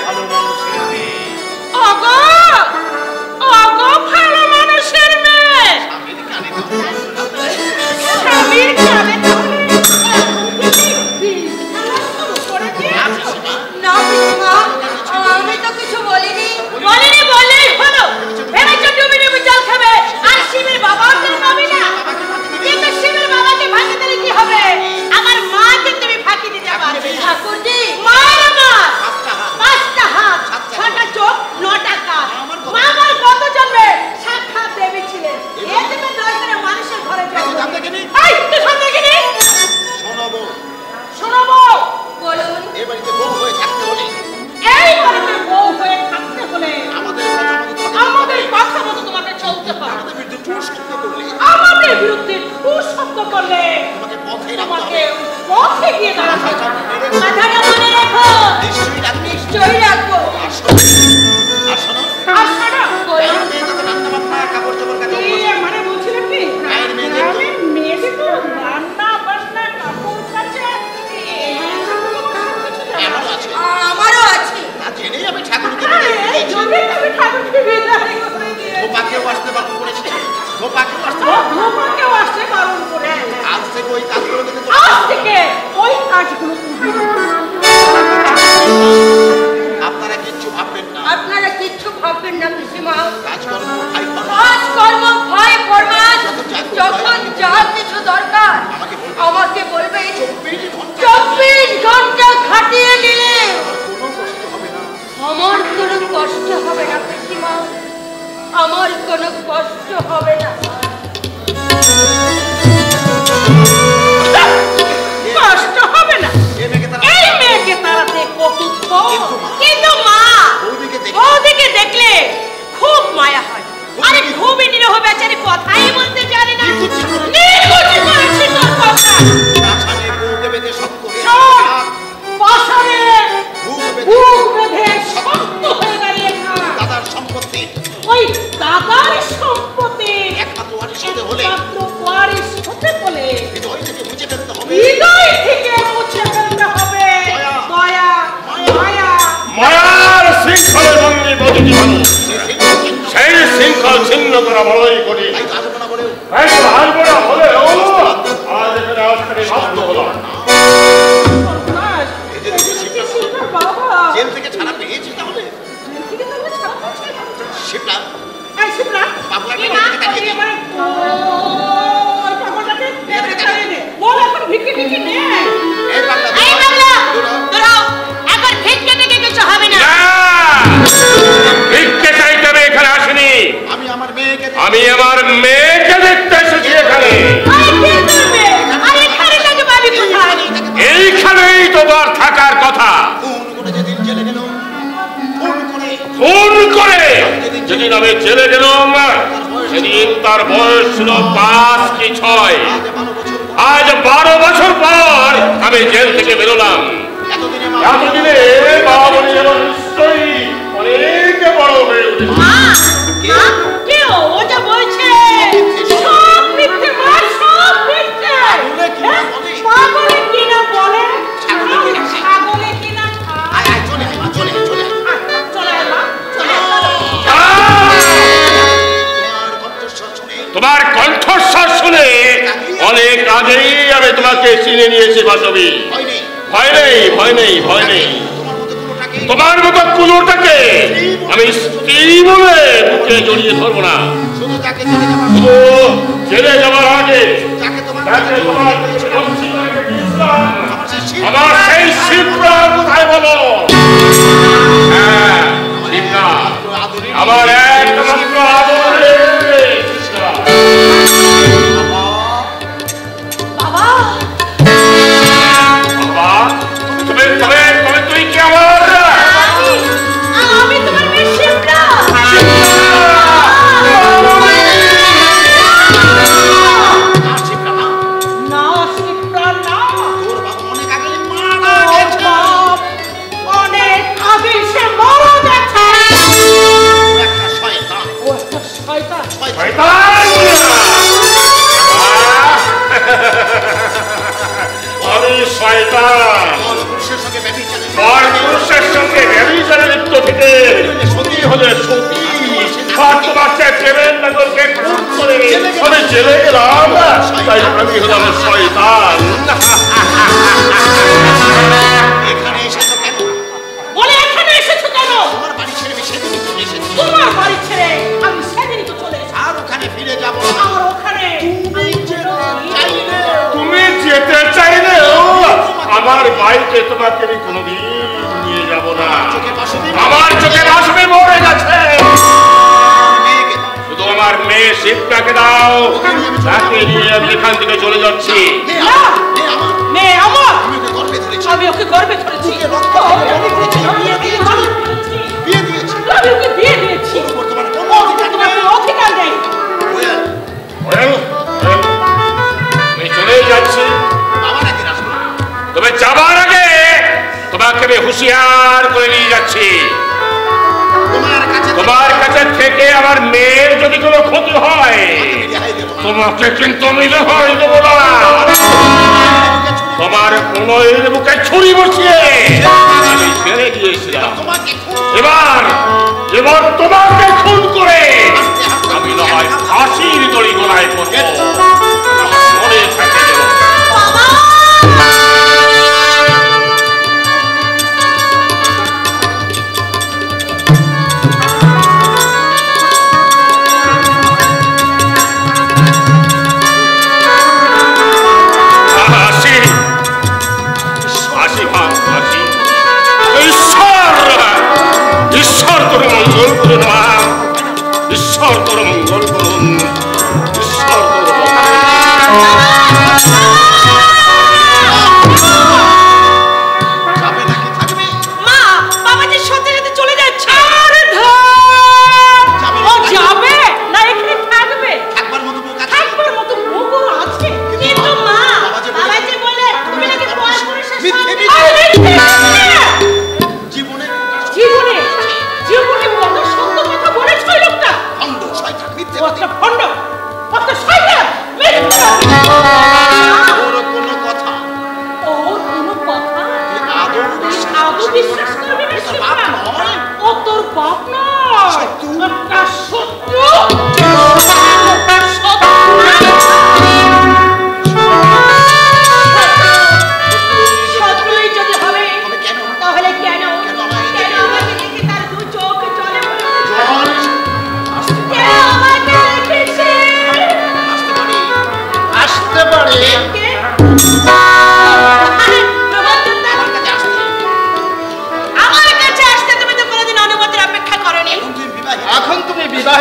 ভালো মানুষের মেয়ে, ভালো মানুষের মেয়ে স্বামীর কানে না পিসিমা, আমি তো কিছু বলিনি। বললেই হলো। ভেবেছো ডুবি ডুবি জল খাবে আর শিবের বাবাকে পাবে না? কিন্তু শিবের বাবাকে ফাঁকি দিলে কি হবে? আমার মাকে তুমি ফাঁকি দিতে পারবে। ঠাকুরজি, মায়ের আমার 5টা হাত, 6টা চোখ, 9টা কান। মা আমার কত জন্মে সাক্ষাৎ দেবী ছিলেন। এর থেকে দরকারে মানুষের ঘরে জন্ম। এই তুই সামনে গিনি শোনাবো। বলুন। এই বাড়িতে বউ হয়ে থাকতে হলে আমাদের কথা মতো তোমাকে চলতে হয়। আমাদের বিরুদ্ধে টুস শব্দ করলে তোমাকে পথে গিয়ে দাঁড়াতে হবে। কথাটা মনে রেখো। নিশ্চয়ই রাখবি। নিশ্চয়ই রাখবো। আর শোনো, আর শোনো, আর শোনো, গায়ের মেয়েদের তো রান্না বান্না, কাপড় চোপড় কাচা অভ্যাস। মানে বলছিলাম কি গায়ের মেয়েদের তো মেয়েদের তো রান্না বান্না কাপড় কাচা আমারও আছে। আমারও আছে। তা জেনেই আমি ঠাকুরকে এই জন্যই তো আমি ঠাকুরকে বিদায় করে দিয়েছি। ধোপাকেও আসতে বারণ করেছি। ধোপাকেও আসতে ধোপাকেও আসতে বারণ করে। আজ থেকে ওই কাজগুলো থেকে আজ থেকে ওই কাজগুলো করবে। আপনারা কিচ্ছু ভাববেন না। আপনারা কিচ্ছু ভাববেন না পিসিমা। কাজকর্ম ভাই কাজকর্ম ভয় ফরমাস যখন যা কিছু দরকার আমাকে বলবে। 24 ঘন্টা খাটিয়ে নিলে আমার কোনো কষ্ট হবে না পিসিমা, আমার কোনো কষ্ট হবে না। কষ্ট হবে না। এই মেয়েকে তাড়াতে কটুক্ষ, কিন্তু মা বৌদিকে দেখলে খুব মায়া হয়। আরে খুবই নিরহ বেচারি, কথাই বলতে জানে না। নিকুচি করেছি তোর কথা। শোন, পাষাণে বুক বেঁধে শক্ত হয়ে দাঁড়িয়ে থাক। দাদার সম্পত্তি, ওই দাদার সম্পত্তি একমাত্র ওয়ারিশ হতে হলে, একমাত্র ওয়ারিশ হতে হলে হৃদয় থেকে মুছে ফেলতে হবে। হৃদয় থেকে মুছে ফেলতে হবে দয়া, মায়া। মায়ার শৃঙ্খলে বন্দী প্রতিটি মানুষ সেই শৃঙ্খল ছিন্ন করা বড়ই করি। তাই তো আসবো না বলেও আসবো না হলেও আজ এখানে আসতে বাধ্য হলাম। বাবা জেল থেকে ছাড়া পেয়েছি তাহলে শিবরা বাবুলাকে জেল থেকে তাড়িয়ে দিই। এই বাংলা ভিক্ষে চাইতে আমি এখানে আসিনি। আমি আমার মেয়েকে আমি আমার মেয়েকে দেখতে এসেছি এখানে। এইখানেই তোমার থাকার কথা। খুন করে যেদিন জেলে গেল, খুন করে যেদিন আমি জেলে গেলাম সেদিন তার বয়স ছিল 5 কি 6। আজ 12 বছর পর আমি জেল থেকে বেরোলাম। এতদিনে বাবুনি এবং নিশ্চয়ই অনেক বড় হয়ে উঠেছে। তোমার কণ্ঠস্বর শুনে অনেক আগেই আমি তোমাকে চিনে নিয়েছি বাসবী। ভয় নেই, ভয় নেই, ভয় নেই। তোমার মতো কোনোটাকে আমি স্ত্রী বলে বুকে জড়িয়ে ধরবো না। শুধু জেলে যাওয়ার আগে আমার সেই শিবরা কোথায় বলো? হ্যাঁ, শিবরা আমার একমাত্র আদরের তুই কি আমার আমি তোমার মেয়ে শিবরা। না শিবরা না, অনেক আগে সে মারা গেছে। ও একটা শয়তান। আমি শয়তান। পুরুষের সঙ্গে ব্যভিচারে লিপ্ত থেকে সতী হলে সতী, আর তোমার প্রেমের নগরকে খুন করে আমি জেলে গেলাম, তাই আমি হলাম শয়তান। এখানে এসেছো কেন? বলে এখানে এসেছো কেন? তোমার বাড়ি ছেড়ে আমি সেদিনই চলে এসেছি। তোমার বাড়ি ছেড়ে আমি সেদিনই তো চলে এসেছি। আর ওখানে ফিরে যাবো না। আর ওখানে তুমি যেতে চাইলেও আমার বাড়িতে তোমাকে আমি কোনোদিন নিয়ে যাব না। আমার চোখে বাসবে মরে গেছে। শুধু আমার মেয়ে শিবটাকে দাও, তাকে নিয়ে আমি এখান থেকে চলে যাচ্ছি। মেয়ে আমার, আমি ওকে গর্বে ধরেছি। আমি ওকে বিয়ে দিয়েছি। তোমার কোনো অধিকার নেই। আমি চলে যাচ্ছি। আমি হুঁশিয়ার করে নিয়ে যাচ্ছি। তোমার কাছে থেকে আমার মেয়ের যদি কোনো ক্ষতি হয় তোমাকে কিন্তু আমি রেহাই দেবো না। তোমার কোনো বুকে ছুরি বসিয়ে আমি ছেড়ে দিয়েছিলাম, এবার তোমাকে খুন করে আমি না হয় ফাঁসির দড়ি গলায় করবো। মনে থাকে যেন। ঈশ্বর তোর মঙ্গল করুন মা, ঈশ্বর তোর মঙ্গল করুন, ঈশ্বর তোর মা, বাবা যে সত্যি সত্যি চলে যাচ্ছে। ও যাবে না এখানে থাকবে? থাকবার মতো মুখও আছে, কিন্তু মা বাবা যে বলে তুমি নাকি পরপুরুষের জীবনে কত সত্য কথা বলেছ ওই লোকটা। ভণ্ড, কত শয়তান, মিথ্যা। ওর কোনো কথা আদৌ বিশ্বাস করবি না শিবরা? ও তোর বাপ নয়, একটা শত্রু। শত্রুই যদি হবে তাহলে কেন আমাকে দেখে তার দু চোখ জলে আমাকে দেখেছে? আসতে পারে। আমার কাছে আসতে তুমি তো কোনোদিন অনুমতির অপেক্ষা করনি। এখন তুমি বিবাহিত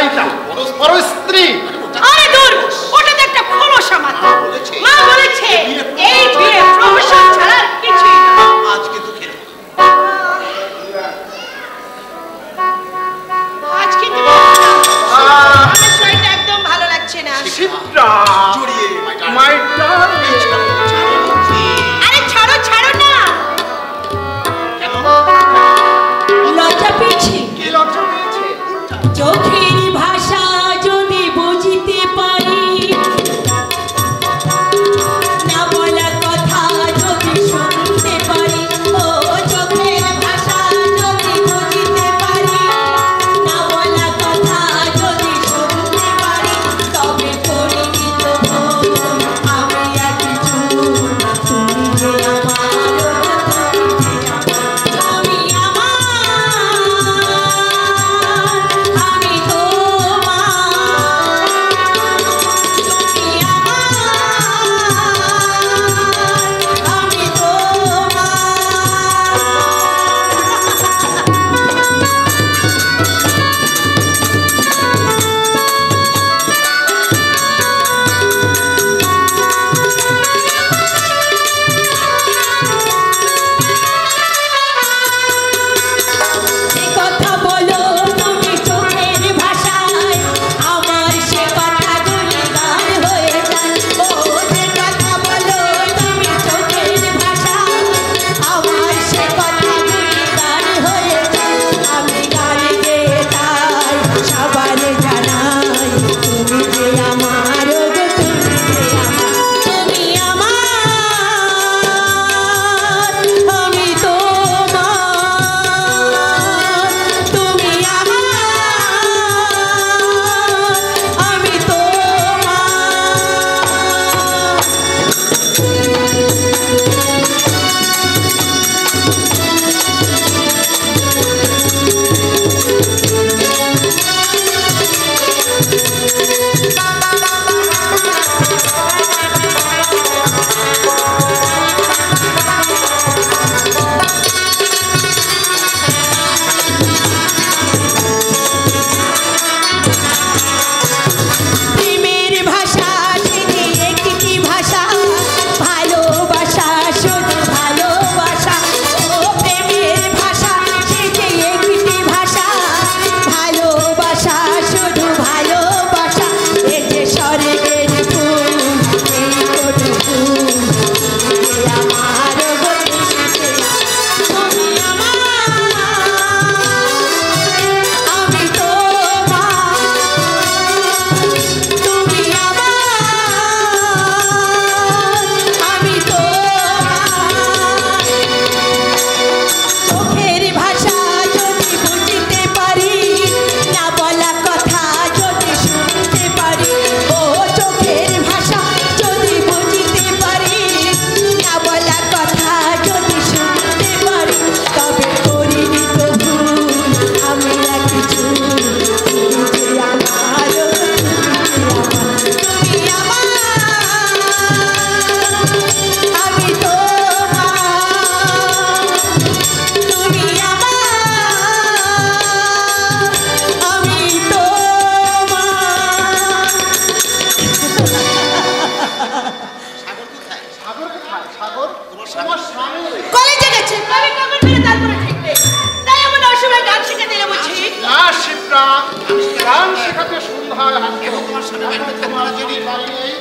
কোথায় আসবো? তোমার যদি বাড়ি নেই,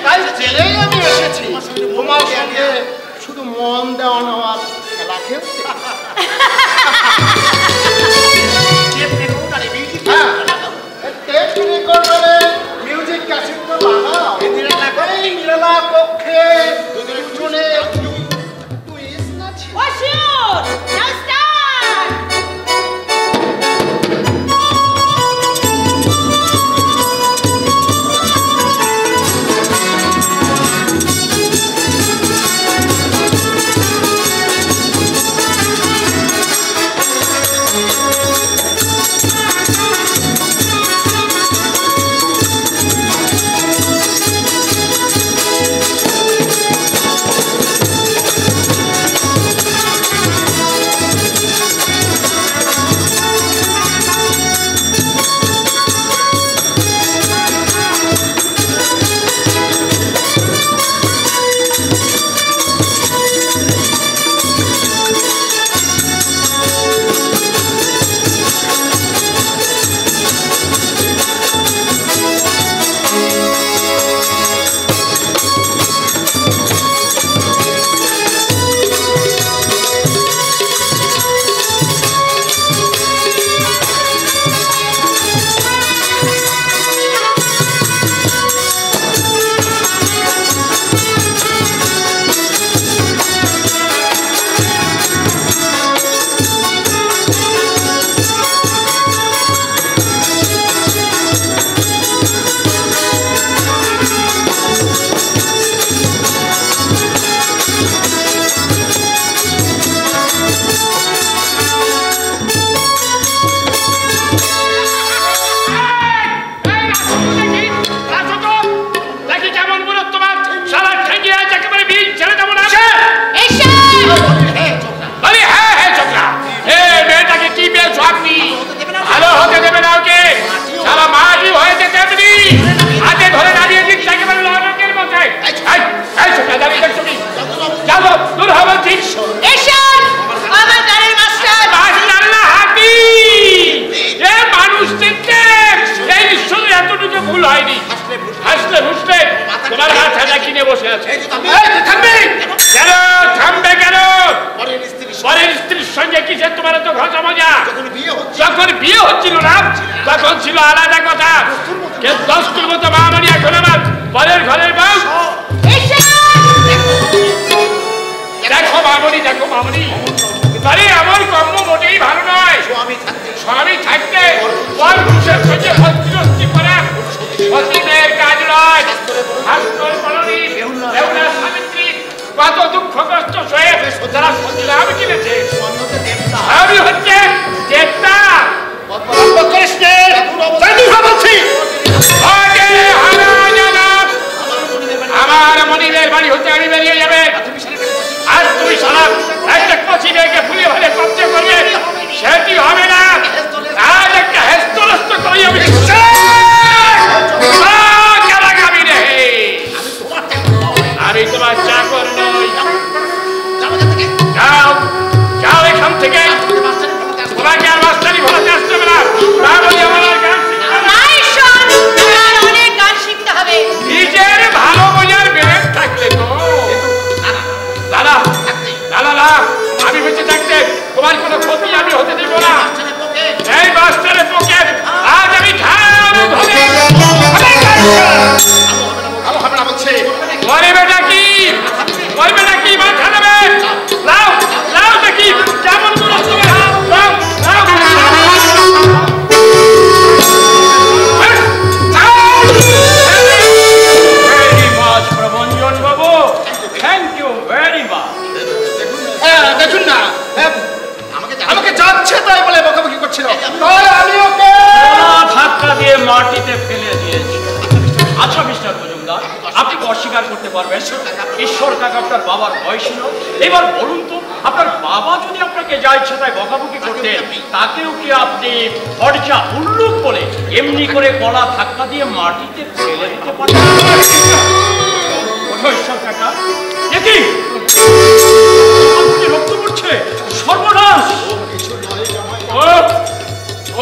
তাই জেলেই আমি এসেছি তোমার সঙ্গে শুধু মন দেওয়া নেওয়ার খেলা খেলতে। মিউজিক ক্যাসেটটা লাগাও, এই নিরালা কক্ষে দুজনে টুইস্ট নাচি। Washur! Now start!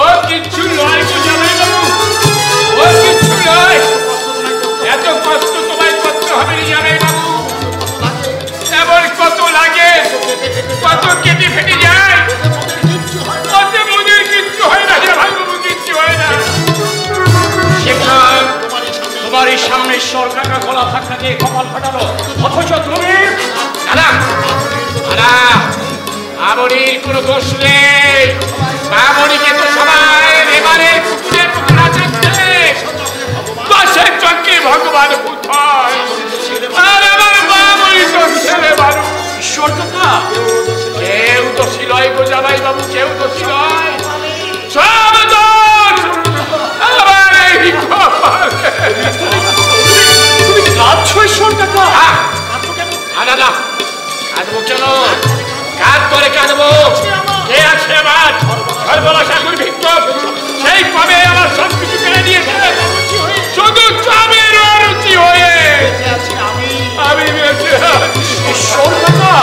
ও কিছু নয় গো জামাই বাবু, কলকাল ফাটালো, অথচ তুমি মামনির কোনো দোষ নেই। মামনিকে তো সবাই এবারে কুকুরের মতো নাচাচ্ছে। দশের চক্কে ভগবান ভূত হয়, আর আমার মামনি তো ছেলে মানুষ। ঈশ্বর কথা কেউ দোষী নয় গো জামাই বাবু, কেউ দোষী নয়। সব দোষ আমার এই কপালে। তুমি কাঁদছো ঈশ্বর কথা? দাদা কাঁদবো কেন? কাজ করে কাঁদবো। কে আছে আমার সর্বনাশাকুর ভিক্ষক? সেই কবে আমার সবকিছু কেড়ে নিয়েছে। শুধু চামের রুচি হয়ে আমি বেঁচে আছি। ঈশ্বর কথা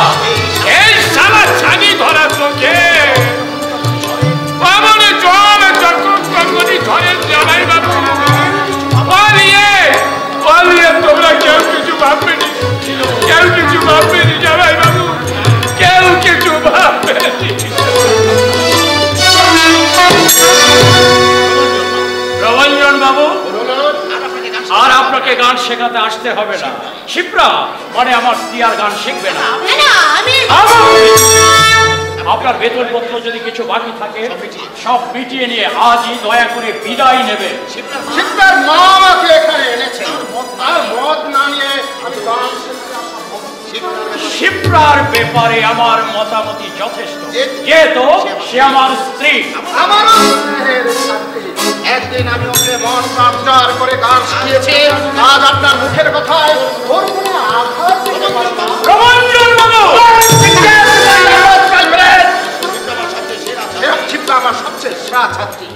এই সারা ছানি ধরা চোখে অমনে জল যখন তখনই ধরে জামাই বাবু। পালিয়ে তোমরা কেউ কিছু ভাববেনি, কেউ কিছু ভাববেনি জামাই বাবু, কেউ কিছু ভাববেনি। রঞ্জন বাবু, আর আপনাকে গান শেখাতে আসতে হবে না। শিপ্রা মানে আমার স্ত্রী আর গান শিখবে না। আপনার বেতনপত্র যদি কিছু বাকি থাকে সব মিটিয়ে নিয়ে আজই দয়া করে বিদায় নেবে। শিপ্রার মা আমাকে এখানে এনেছে, আর মদ না নিয়ে আমি গান শিখতে আসা সম্ভব। শিপ্রার ব্যাপারে আমার মতামতি যথেষ্ট, যেহেতু সে আমার স্ত্রী। আমারও স্নেহের সাথী। একদিন আমি ওকে মন প্রাণ করে গান শিখিয়েছি, আজ আপনার মুখের কথায় ওর মনে আঘাত দিতে পারলাম। রঞ্জন বাবু, শিপ্রা আমার সবচেয়ে সেরা ছাত্রী।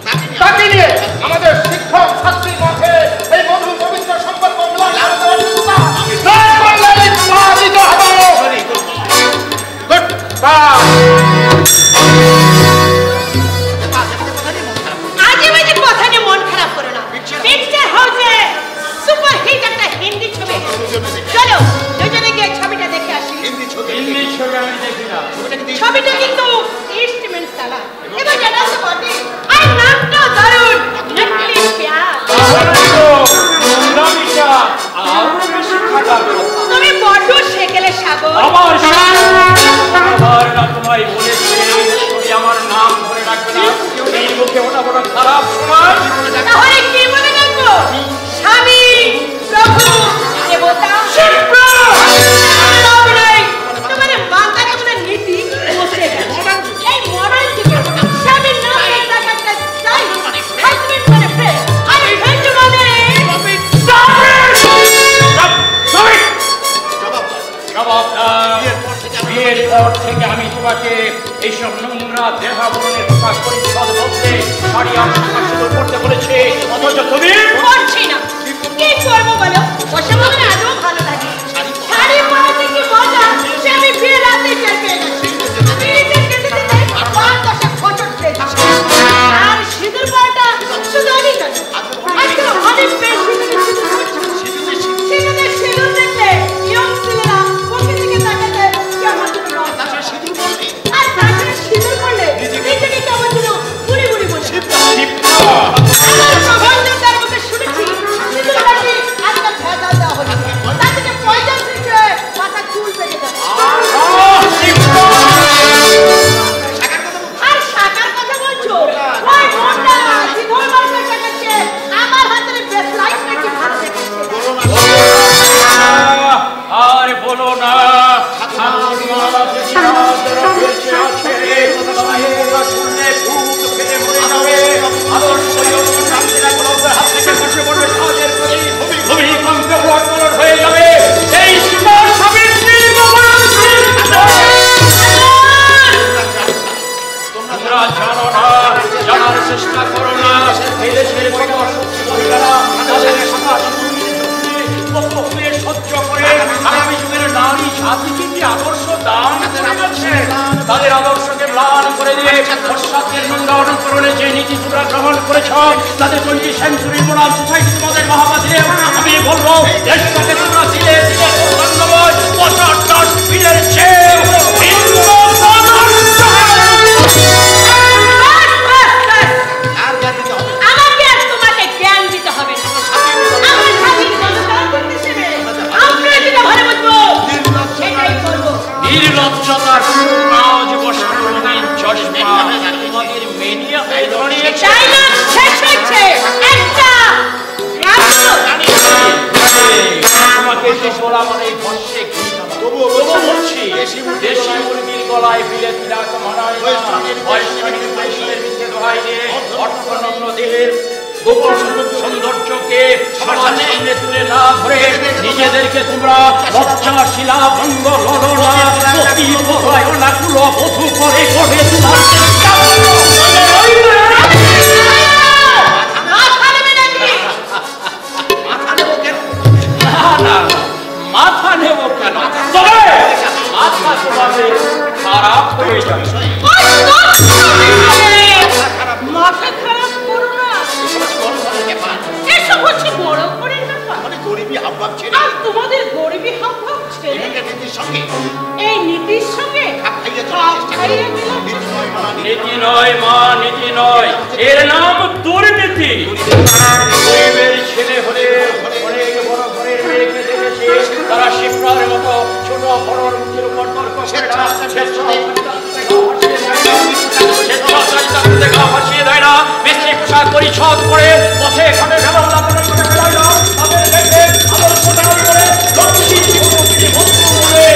তাকে নিয়ে আমাদের শিক্ষক ছাত্রীর মধ্যে এই মধুর পবিত্র সম্পর্ক কথা নিয়ে মন খারাপ করো না। পিকচার হাউসে সুপারহিট একটা হিন্দি ছবি, চলো দুজনে গিয়ে ছবিটা দেখে আসি। হিন্দি ছবি আমি দেখি না। ছবিটা কিন্তু ইনস্ট্রুমেন্ট চালা এবং জানা তো বটে, আর নামটা দারুণ, নকলি প্যার। তুমি বড্ড সেকেলে সাগর। আমার না তোমায় বলেছে তুমি আমার নাম ধরে রাখবে না। এই মুখে ওটা বড় খারাপ শোনায়। তাহলে কি মনে রাখবো? স্বামী, প্রভু, দেবতা। তোমার মাথায় কোনো নীতি বসে গেছে। এই মরাল থেকে স্বামীর নাম রাখাটা চাই, হাজবেন্ড মানে ফ্রেন্ড, আর ফ্রেন্ড মানে বিয়ের পর থেকে আমি তোমাকে এইসব নোংরা দেহাবরণের পোশাক পরিচ্ছদ বলতে শাড়ি আর শাড়ি করতে বলেছে, অথচ তুমি করছি না। কি করবো বলো? ওসব আমার আদৌ ভালো লাগে। শাড়ি পরাতে কি মজা সে আমি বিয়ে রাতে টের পেয়ে গেছি। বিয়েতে খেতে খেতে পাঁচ দশে খোঁচট খেয়েছি। আর সিঁদুর পরাটা শুধু আমি জানি। আজকাল অনেক বেশি সিঁদুরে সিঁদুর দেখলে ইয়ং ছেলেরা মুখের দিকে তাকাতে কেমন যেন রং। আর তাছাড়া সিঁদুর পরলে নিজেকে কেমন যেন বুড়ি বুড়ি বলে। আমার প্রবন্ধটার মধ্যে শুনেছি সিঁদুর পরলে আজকাল ভেজাল দেওয়া হচ্ছে, তাতে যে পয়সা থেকে মাথা চুল পেকে যাচ্ছে। আর শাখার কথা বলছো? ওই মোটা জীবন মানুষের কাছে আমার হাতের বেস্ট লাইফ নাকি ভালো দেখাচ্ছে। আর বলো না, শুনলে ভূত ফেলে মরে যাবে। আদর্শ হাত থেকে বসে পড়বে সমাজের প্রতি ভূমিকম্পে বর্তমান হয়ে যাবে। এই সীমার সাবিত্রী তোমরা জানো না, জানার চেষ্টা করো না। এই দেশের কত অসুস্থ মহিলারা তাদের সহ্য করে আগামী যুগের নারী জাতিকে কি আদর্শ দান করে যাচ্ছে। তাদের আদর্শকে ম্লান করে দিয়ে পশ্চাতের নোংরা অনুকরণে যে নীতি তোমরা গ্রহণ করেছ, তাদের 20th সেঞ্চুরি মোরাল সোসাইটি তোমাদের মহাবাদীদের আমি বলবো দেশটাকে তোমরা ধীরে ধীরে সৌন্দর্যময় 50 মিলের চেয়ে আমাকে আর তোমাকে জ্ঞান দিতে হবে না। আমার স্বামীর অনুসরণ করতে শিখবে। আমরা যদি গলায় বিলে তিলক মানায় বৈষ্ণবের মিথ্যে দোহাই দিয়ে অর্থনগ্ন দেহের গোপন সৌন্দর্যকে সবার সামনে তুলে না ধরে নিজেদেরকে তোমরা লজ্জা শিলা ভঙ্গ লড়না অতি পরায়ণা কুলবধূ করে গড়ে তোলার চেষ্টা করো। মাথা নেব কেন? তবে মাথা তোমাদের খারাপ হয়ে যাবে। মাথা খারাপ করো না, এসব হচ্ছে বড় করে গরিবী হাবভাব ছেড়ে আর তোমাদের গরিবী হাবভাব ছেড়ে এই নীতির সঙ্গে নীতি নয় মা, নীতি নয়, এর নাম দুর্নীতি। গরিবের ছেলে হলে অনেক বড় ঘরের মেয়েকে দেখেছি তারা শিপ্রার মতো ছোট বড় মুখের উপর তর্ক দেখা ভাসিয়ে দেয় না, মিস্ত্রি পোশাক পরিচ্ছদ করে পথে ঘাটে ভেলা করে বেড়ায় না, তাদের দেখে আদর সোনা করে লক্ষ্মী শিবমুখী বন্ধু বলে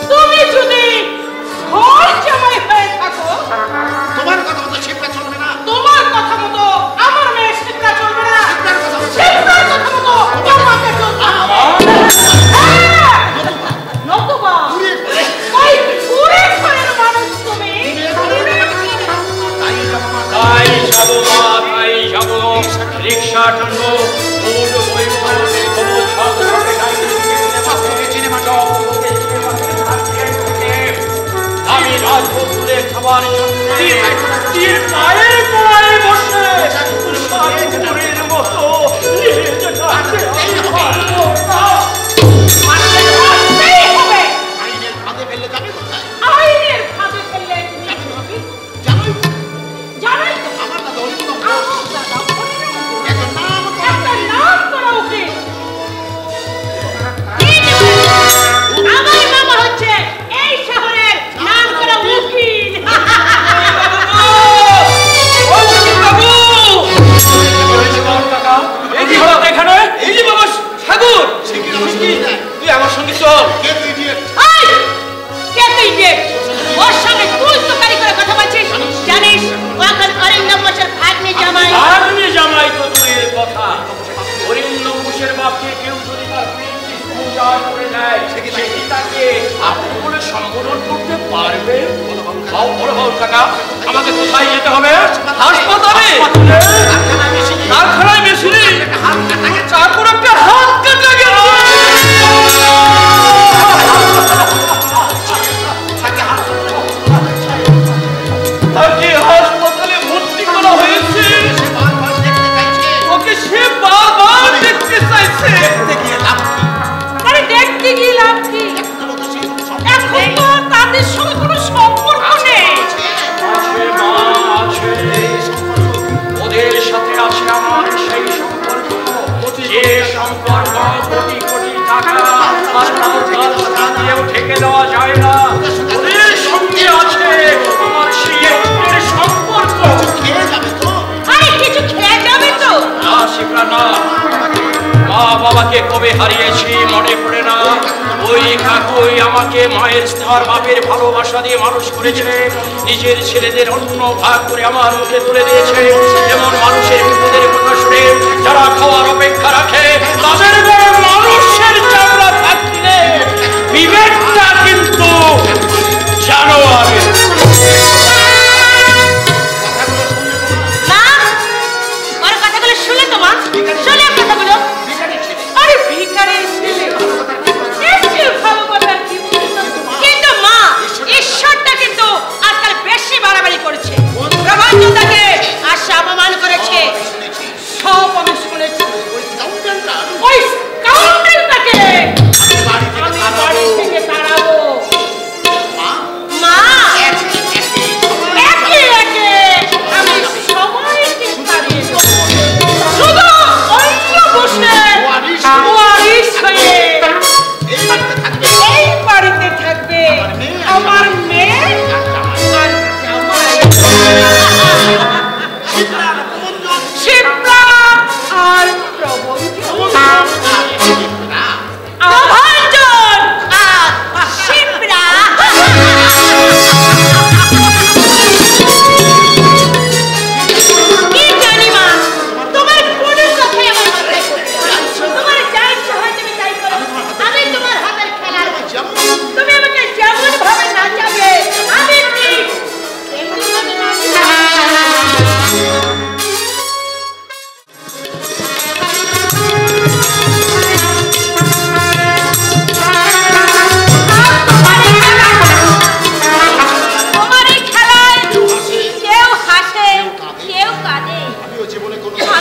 তুমি যদি ঘর জামাই হয়ে থাকো তোমার কথা মতো শিবটা চলবে না, তোমার কথা মতো আমার মেয়ে শিবটা চলবে না, শিবটার কথা মতো তোমাকে চলতে হবে। নতুবা ওই পুরে ঘরের মানুষ তুমি। তাই যাবো মা, তাই যাবো, রিক্সা টানবো, দুধ বইব, সবুজ সব সবে আমি রাজপুরে খাবার জন্য পায়ের পায়ে বসে সাগরের মতো আইনের ফাঁদে ফেললে যাবে কোথায়? আইনের ফাঁদে ফেললে জানাই তো আমার দাদা অন্য আমার দাদা একটা নাম একটা নাম করা উচিত। আমার মামা হচ্ছে এই শহরের নাম করা উকিল। তুই আমার সঙ্গে চল। কে তুই দিয়ে এই, কে তুই যে? ওর সঙ্গে তুই তোকারি করে কথা বলছিস? জানিস ও এখন অরিন্দম ঘোষের ভাগ্নে জামাই। ভাগ্নে জামাই তো দূরের কথা, অরিন্দম ঘোষের বাপকে কেউ যদি তার পূজা করে দেয় সেটি তাকে আপনি বলে সম্বোধন করতে পারবে? বড় বাবু কাকা, আমাকে কোথায় যেতে হবে? হাসপাতালে, কারখানায় মেশিনে চাকর একটা হাত কাটা গেল। তাকে হাসপাতালে ভর্তি করা হয়েছে, ওকে সে বারবার দেখতে চাইছে। আরে দেখতে গিয়ে লাভ কি? এখন তো তাদের সঙ্গে কোনো সম্পর্ক নেই। আছে মা, আছে, ওদের সাথে আছে আমার সেই সম্পর্ক, যে সম্পর্ক কোটি কোটি টাকা আর টাকা দিয়েও ঠেকে দেওয়া যায় না। ওদের সঙ্গে আছে আমার সেই একটি সম্পর্ক। আরে কিছু খেয়ে যাবে তো? না শিবরা না, মা বাবাকে কবে হারিয়েছি মনে পড়ে না। ওই কাকুই আমাকে মায়ের স্নেহার বাপের ভালোবাসা দিয়ে মানুষ করেছে, নিজের ছেলেদের অন্য ভাগ করে আমার মুখে তুলে দিয়েছে। যেমন মানুষের বিপদের কথা শুনে যারা খাওয়ার অপেক্ষা রাখে তাদের মানুষের চামড়া থাকলে বিবেকটা কিন্তু জানো আগে। না, ওর কথাগুলো শুনে তো মা, শুনে কথাগুলো। আরে ভিখারির ছেলে, এর ভালো কথা কি? কিন্তু মা, ঈশ্বরটা কিন্তু আজকাল বেশি বাড়াবাড়ি করেছে। প্রভাঞ্জনদাকে আশা অপমান করেছে,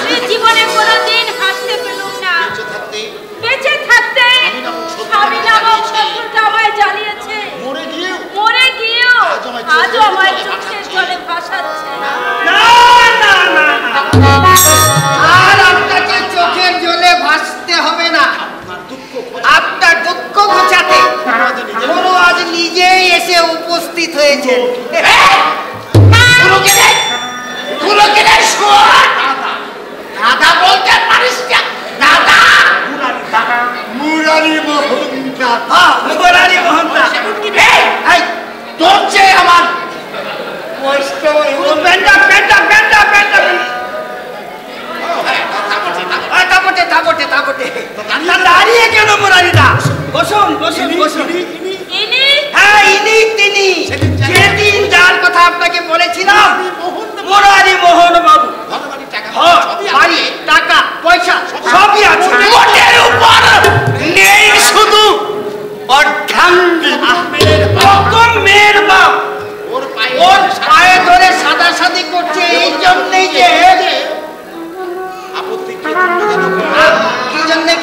আমি জীবনে কোনোদিন হাসতে পেলাম না। বেঁচে থাকতে স্বামী নামক শত্রুটা আমায় জ্বালিয়েছে। মরে গিয়েও আজও আমায় চোখের জলে ভাসাচ্ছে। আর আপনাকে চোখের জলে ভাসতে হবে না। আপনার দুঃখ ঘোচাতে গুরু আজ নিজেই এসে উপস্থিত হয়েছেন। দাদা বলতে পারিস না? দাদা মুরারি মোহনদা। মুরারি মোহনদা তোর চেয়ে আমার দাঁড়িয়ে কেন মুরারিদা? বসুন বসুন বসুন। হ্যাঁ ইনি তিনি, যেদিন যার কথা আপনাকে বলেছিলাম, মুরারি মোহন বাবু। বাড়ি টাকা পয়সা সবই আছে, মোটের উপর নেই শুধু মেয়ের বাপ। ওর পায়ে ধরে সাদাসাদি করছে এই জন্যই যে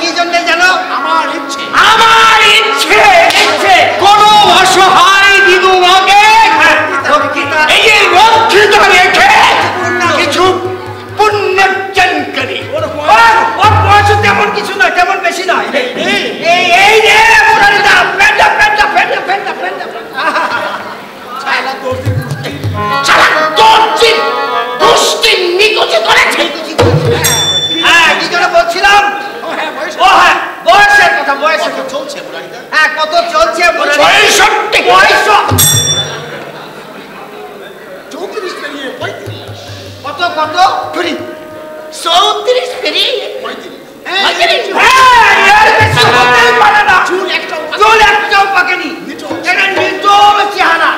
কি জন্য জানো? আমার ইচ্ছে কোন অসহায় বিধবাকে এই রক্ষিত রেখে কিছু পুণ্যর্জন করি। ওর বয়স তেমন কিছু নয়, তেমন বেশি নয়। এই রে মুরারিদা, ফেন্ডা ফেন্ডা ফেন্ডা ফেন্ডা ফেন্ডা বলছিলাম বয়সের কথা। বয়সের চলছে হ্যাঁ, কত চলছে? 34 কত কত 34 পেরিয়ে 35 চুল একটাও পাকেনি। এটা নিটোল চেহারা,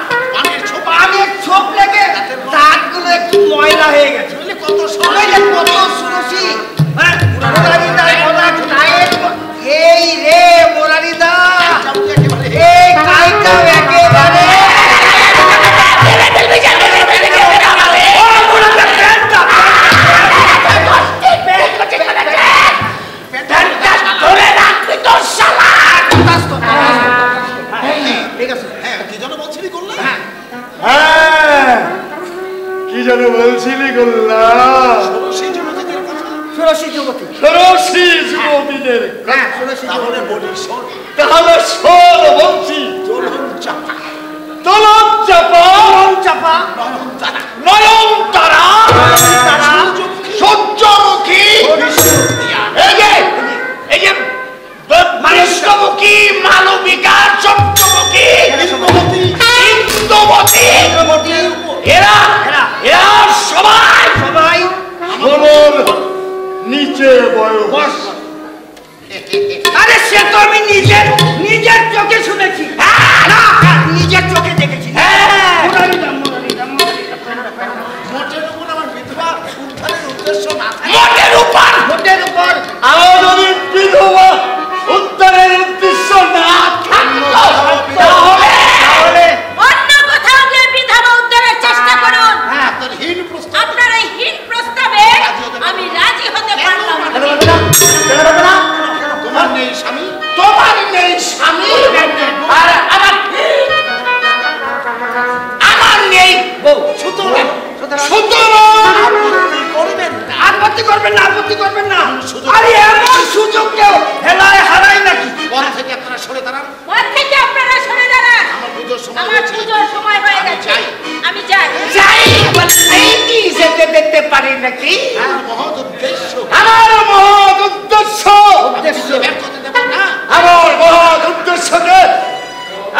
পানের ছোপ লেগে দাঁতগুলো একটু ময়লা হয়ে গেছে। কত সুরসি এই রে মুরারিদা, এই কাইটাও একেবারে কি যেন বলছিলি গোল্লা? ষোড়শী যুবতী। ষোড়শী যুবতীদের তাহলে শোন বলছি। দোলন চাপা নয়নতারা সূর্যমুখী এই যে কৃষ্ণমুখী মালবিকা সপ্তমুখী ইন্দুমতী এরা সবাই নিচে বয়স। আরে সে তো আমি নিজের চোখে শুনেছি, নিজের চোখে দেখেছি। মোটের উপর আমার যদি বিধবা উদ্ধারের উদ্দেশ্য না থাকতো তাহলে অন্য কোথাও গিয়ে বিধবা উদ্ধারের চেষ্টা করুন। আপনার এই হীন প্রস্তাবে আমি রাজি হতে পারলাম না। তোমার নেই স্বামী আর আমার নেই বউ। আপত্তি করবেন না। আরে এমন সুযোগ কেউ হেলায় হারায় নাকি? পথ থেকে আপনারা সরে দাঁড়ান। আমার পুজোর সময় হয়ে গেছে, আমি যাই। যেতে দেখতে পারি নাকি? আমার মহৎ উদ্দেশ্য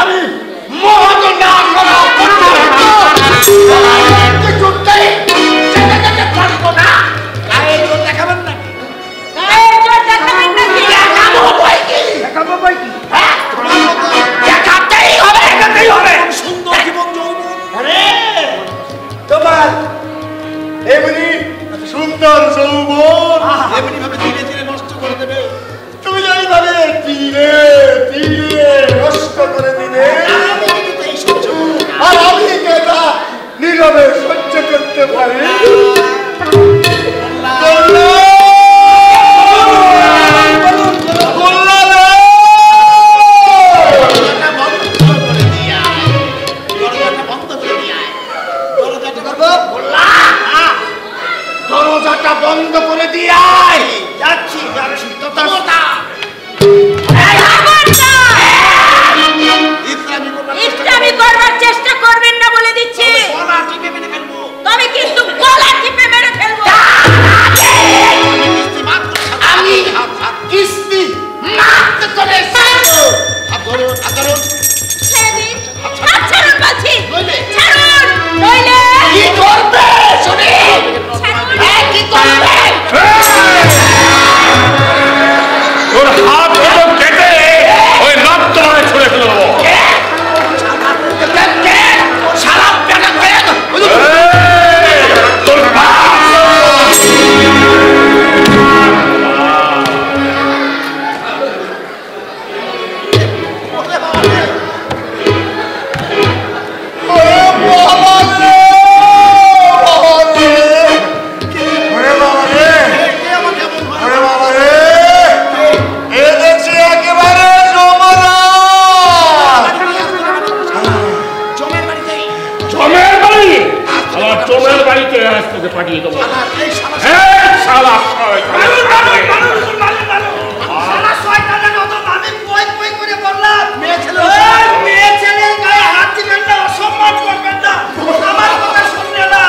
আমি মহৎ না করা পর্যন্ত পারবো না। গায়ে জোর দেখাবেন নাকি? দেখাবো বই কি? দেখাতেই হবে। সুন্দর জীবন যৌবন তোমার এমনি সুন্দর যৌবন এমনি ভাবে ধীরে ধীরে নষ্ট করে দেবে। তুমি এইভাবে ধীরে ধীরে নষ্ট করে দিলে আর আমি কেটা নীরবে সহ্য করতে পারি। বন্ধ করে দিয়ে আয়। যাচ্ছি যাচ্ছি তো তার ইসলামি করবার চেষ্টা করবেন না বলে দিচ্ছি। তবে কিন্তু গলা টিপে মেরে ফেলবো। আমি কিস্তি মারতে চলে এসেছি। ছেড়ে দিন। ছাড়ুন বলছি। ছাড়ুন নইলে কি করবে শুনি? কি করবে? তোর হাত দুটো কেটে ওই নর্দমায় ছুঁড়ে ফেলে দেবো। তোর পাঠিয়ে দেবো। মেয়ে ছেলের গায়ে হাত দিবেন না, অসম্মান করবেন না, আমার কথা শুনলে না।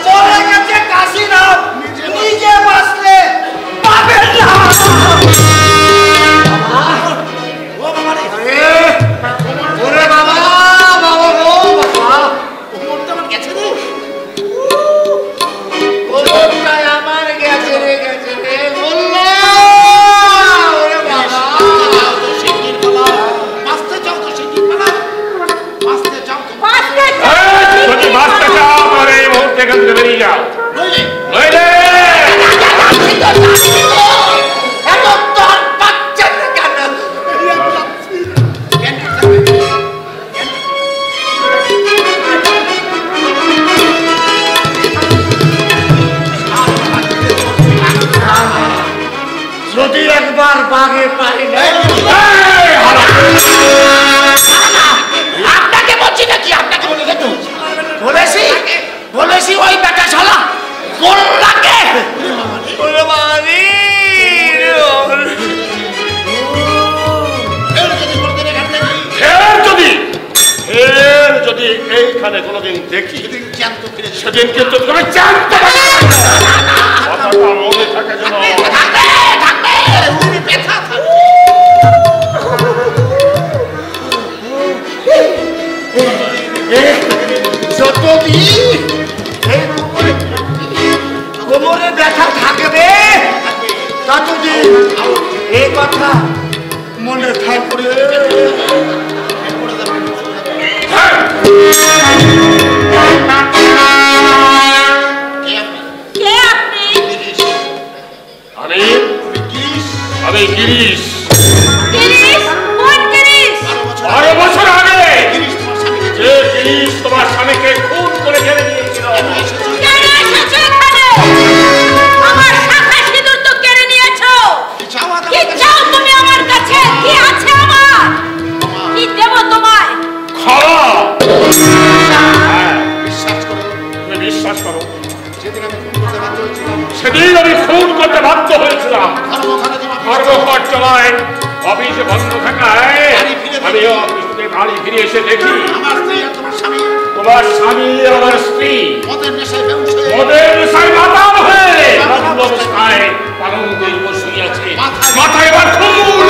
চলে গেছে কাশিরাম, নিজে বাঁচলে পাবেন না। ওরে বাবা, বাবা গো বাবা, কোমরটা আমার গেছে রে। কোমরটাই আমার গেছে রে, গেছে রে। বললা ওরে বাবা, শিগগির পালা, বাঁচতে চাও তো শিগগির পালা, বাঁচতে চাও তো। যদি বাঁচতে চাও তাহলে এই মুহূর্তে এখান থেকে বেরিয়ে যাও। নইলে এত তোর বাচ্চা কেন? যদি একবার বাঘে পারি না, আপনাকে বলছি নাকি? আপনাকে বলেছি বলেছি ওই বেটা শালা গোল্লাকে যদি এইখানে কোনোদিন দেখি সেদিন কিন্তু তুমি জানতে কথাটা মনে থাকে যেন। যতদিন কোমরে ব্যথা থাকবে ততদিন এই কথা মনে থাকবে। আমি গিরিশ। গিরিশ? কোন গিরিশ? 12 বছর আগে যে গিরিশ তোমার স্বামীকে খুন করে ফেলে দিয়েছিল। কেন এসেছো এখানে? আমার শাখা সিঁদুর তো কেড়ে নিয়েছো। কি চাও তুমি আমার কাছে? কি আছে আমার? কি দেব তোমায়? ক্ষমা। তুমি বিশ্বাস করো, সেদিন আমি খুন করতে বাধ্য হয়েছিলাম। ধর্মঘটনায় অফিস বন্ধ থাকায় আমি অফিস থেকে বাড়ি ফিরে এসে দেখি তোমার স্বামী আমার স্ত্রী মদের নেশায় মাতাল হয়ে অবস্থায় পালঙ্কের উপর শুয়ে আছে। মাথায় এবার খুন।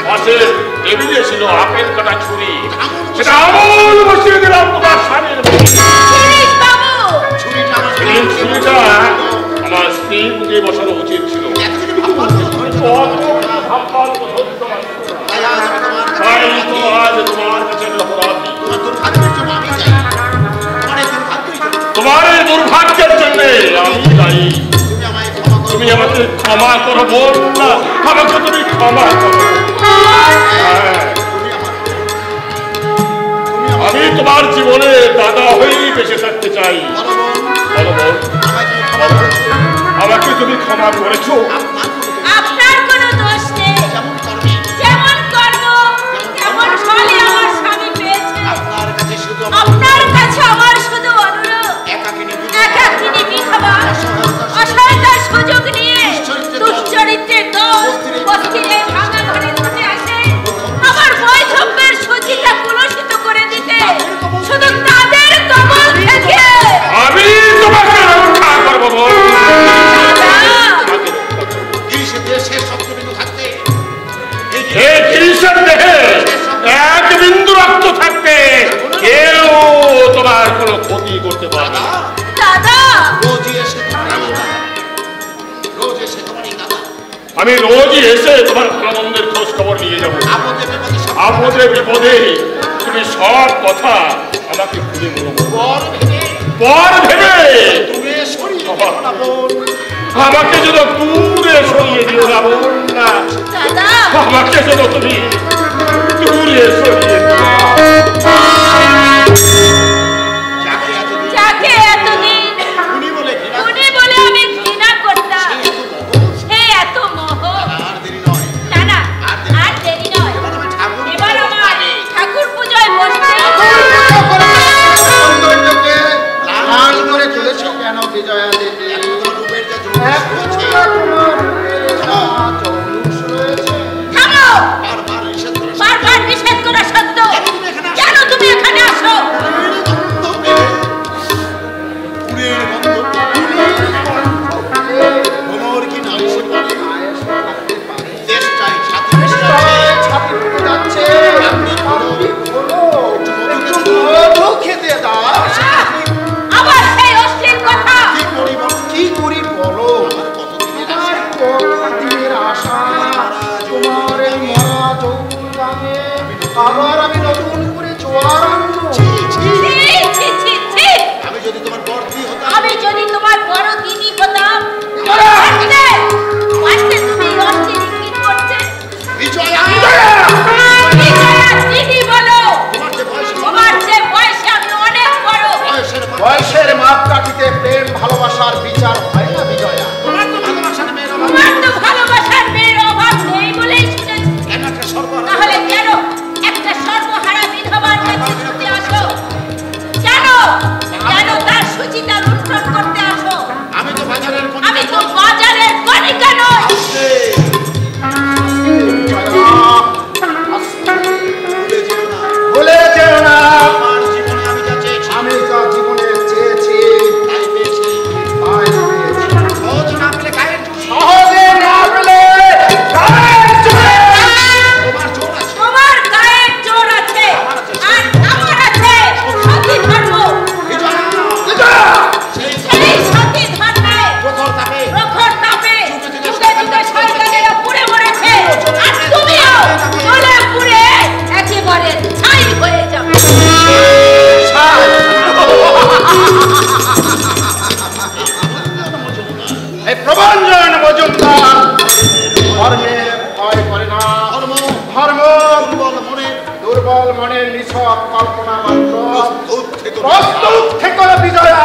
পাশে টেবিলে ছিল আপেল কাটা ছুরি, সেটা আমল বসিয়ে দিলাম তোমার স্বামীর। ছুরিটা আমার স্ত্রী বুঝে বসানো উচিত ছিল। তোমার এই দুর্ভাগ্যের জন্য আমি দায়ী। তুমি আমাকে ক্ষমা করো বোন, না আমাকে তুমি ক্ষমা করো। আমি তোমার জীবনে দাদা হয়েই বেঁচে থাকতে চাই। বলো বোন, আমাকে তুমি ক্ষমা করেছো? আপনার কোনো দোষ নেই। যেমন কর্ম তেমন ফলই আমার স্বামী পেয়েছে। আপনার কাছে আমার শুধু অনুরোধ দাদা আমি রোজই এসে তোমার ভালো মন্দের খোঁজ খবর নিয়ে যাবো। আপদে বিপদে তুমি সব কথা আমাকে খুলে বলবো। পর ভেবে আমাকে যদি দূরে সরিয়ে দিও না বোন না, আমাকে যদি তুমি দূরে সরিয়ে দিও। যাকে এতদিন উনি বলে আমি ঘৃণা করতাম, সে এত মোহ। না না, আর দেরি নয়, এবার আমার ঠাকুর পুজোয় বসতে লাল করে তুলেছো কেন বিজয়া দেবী? বারবার নিষেধ করা সত্ত্বেও কেন তুমি এখানে আসো? আবার সেই অশ্লীল কথা। কি করি বলো? কতদিনের আশা তোমার এই মরা যৌবনে আবার আমি নতুন করে জোয়ার আনবো। আমি যদি তোমার বড় দিদি হতাম, তুমি অশ্লীল ইঙ্গিত করছে। দিদি বলো, তোমার যে বয়সে আমি অনেক বড়। বয়সের মাপ কাটিতে প্রেম ভালোবাসার বিচার হয় না বিজয়া। তোমার তো ভালোবাসার মেয়ের অভাব নেই বলেই শুনেছি। তাহলে কেন একটা সর্বহারা বিধবার কাছে ছুটে আসো? কেন কেন তার সুচিতা লুণ্ঠন করতে আসো? আমি তো বাজারের কণিকা নই। ভুলে যেও না, আমি যা জীবনে চেয়েছি তাই পেয়েছি। সহজে না পেলে তোমার গায়ের জোর আছে, আর আমার আছে সতী ধর্ম। সেই সতী ধর্মে প্রখর তাপে যুগে যুগে শয়তানেরা পুড়ে মরেছে, আর তুমিও জ্বলে পুড়ে একেবারে ছাই হয়ে যাবে। এই প্রবঞ্জন মজুমদার ধর্মের ভয় করে না। ধর্ম দুর্বল মনের নিছক কল্পনা মাত্র। প্রস্তুত থেকো বিজয়া।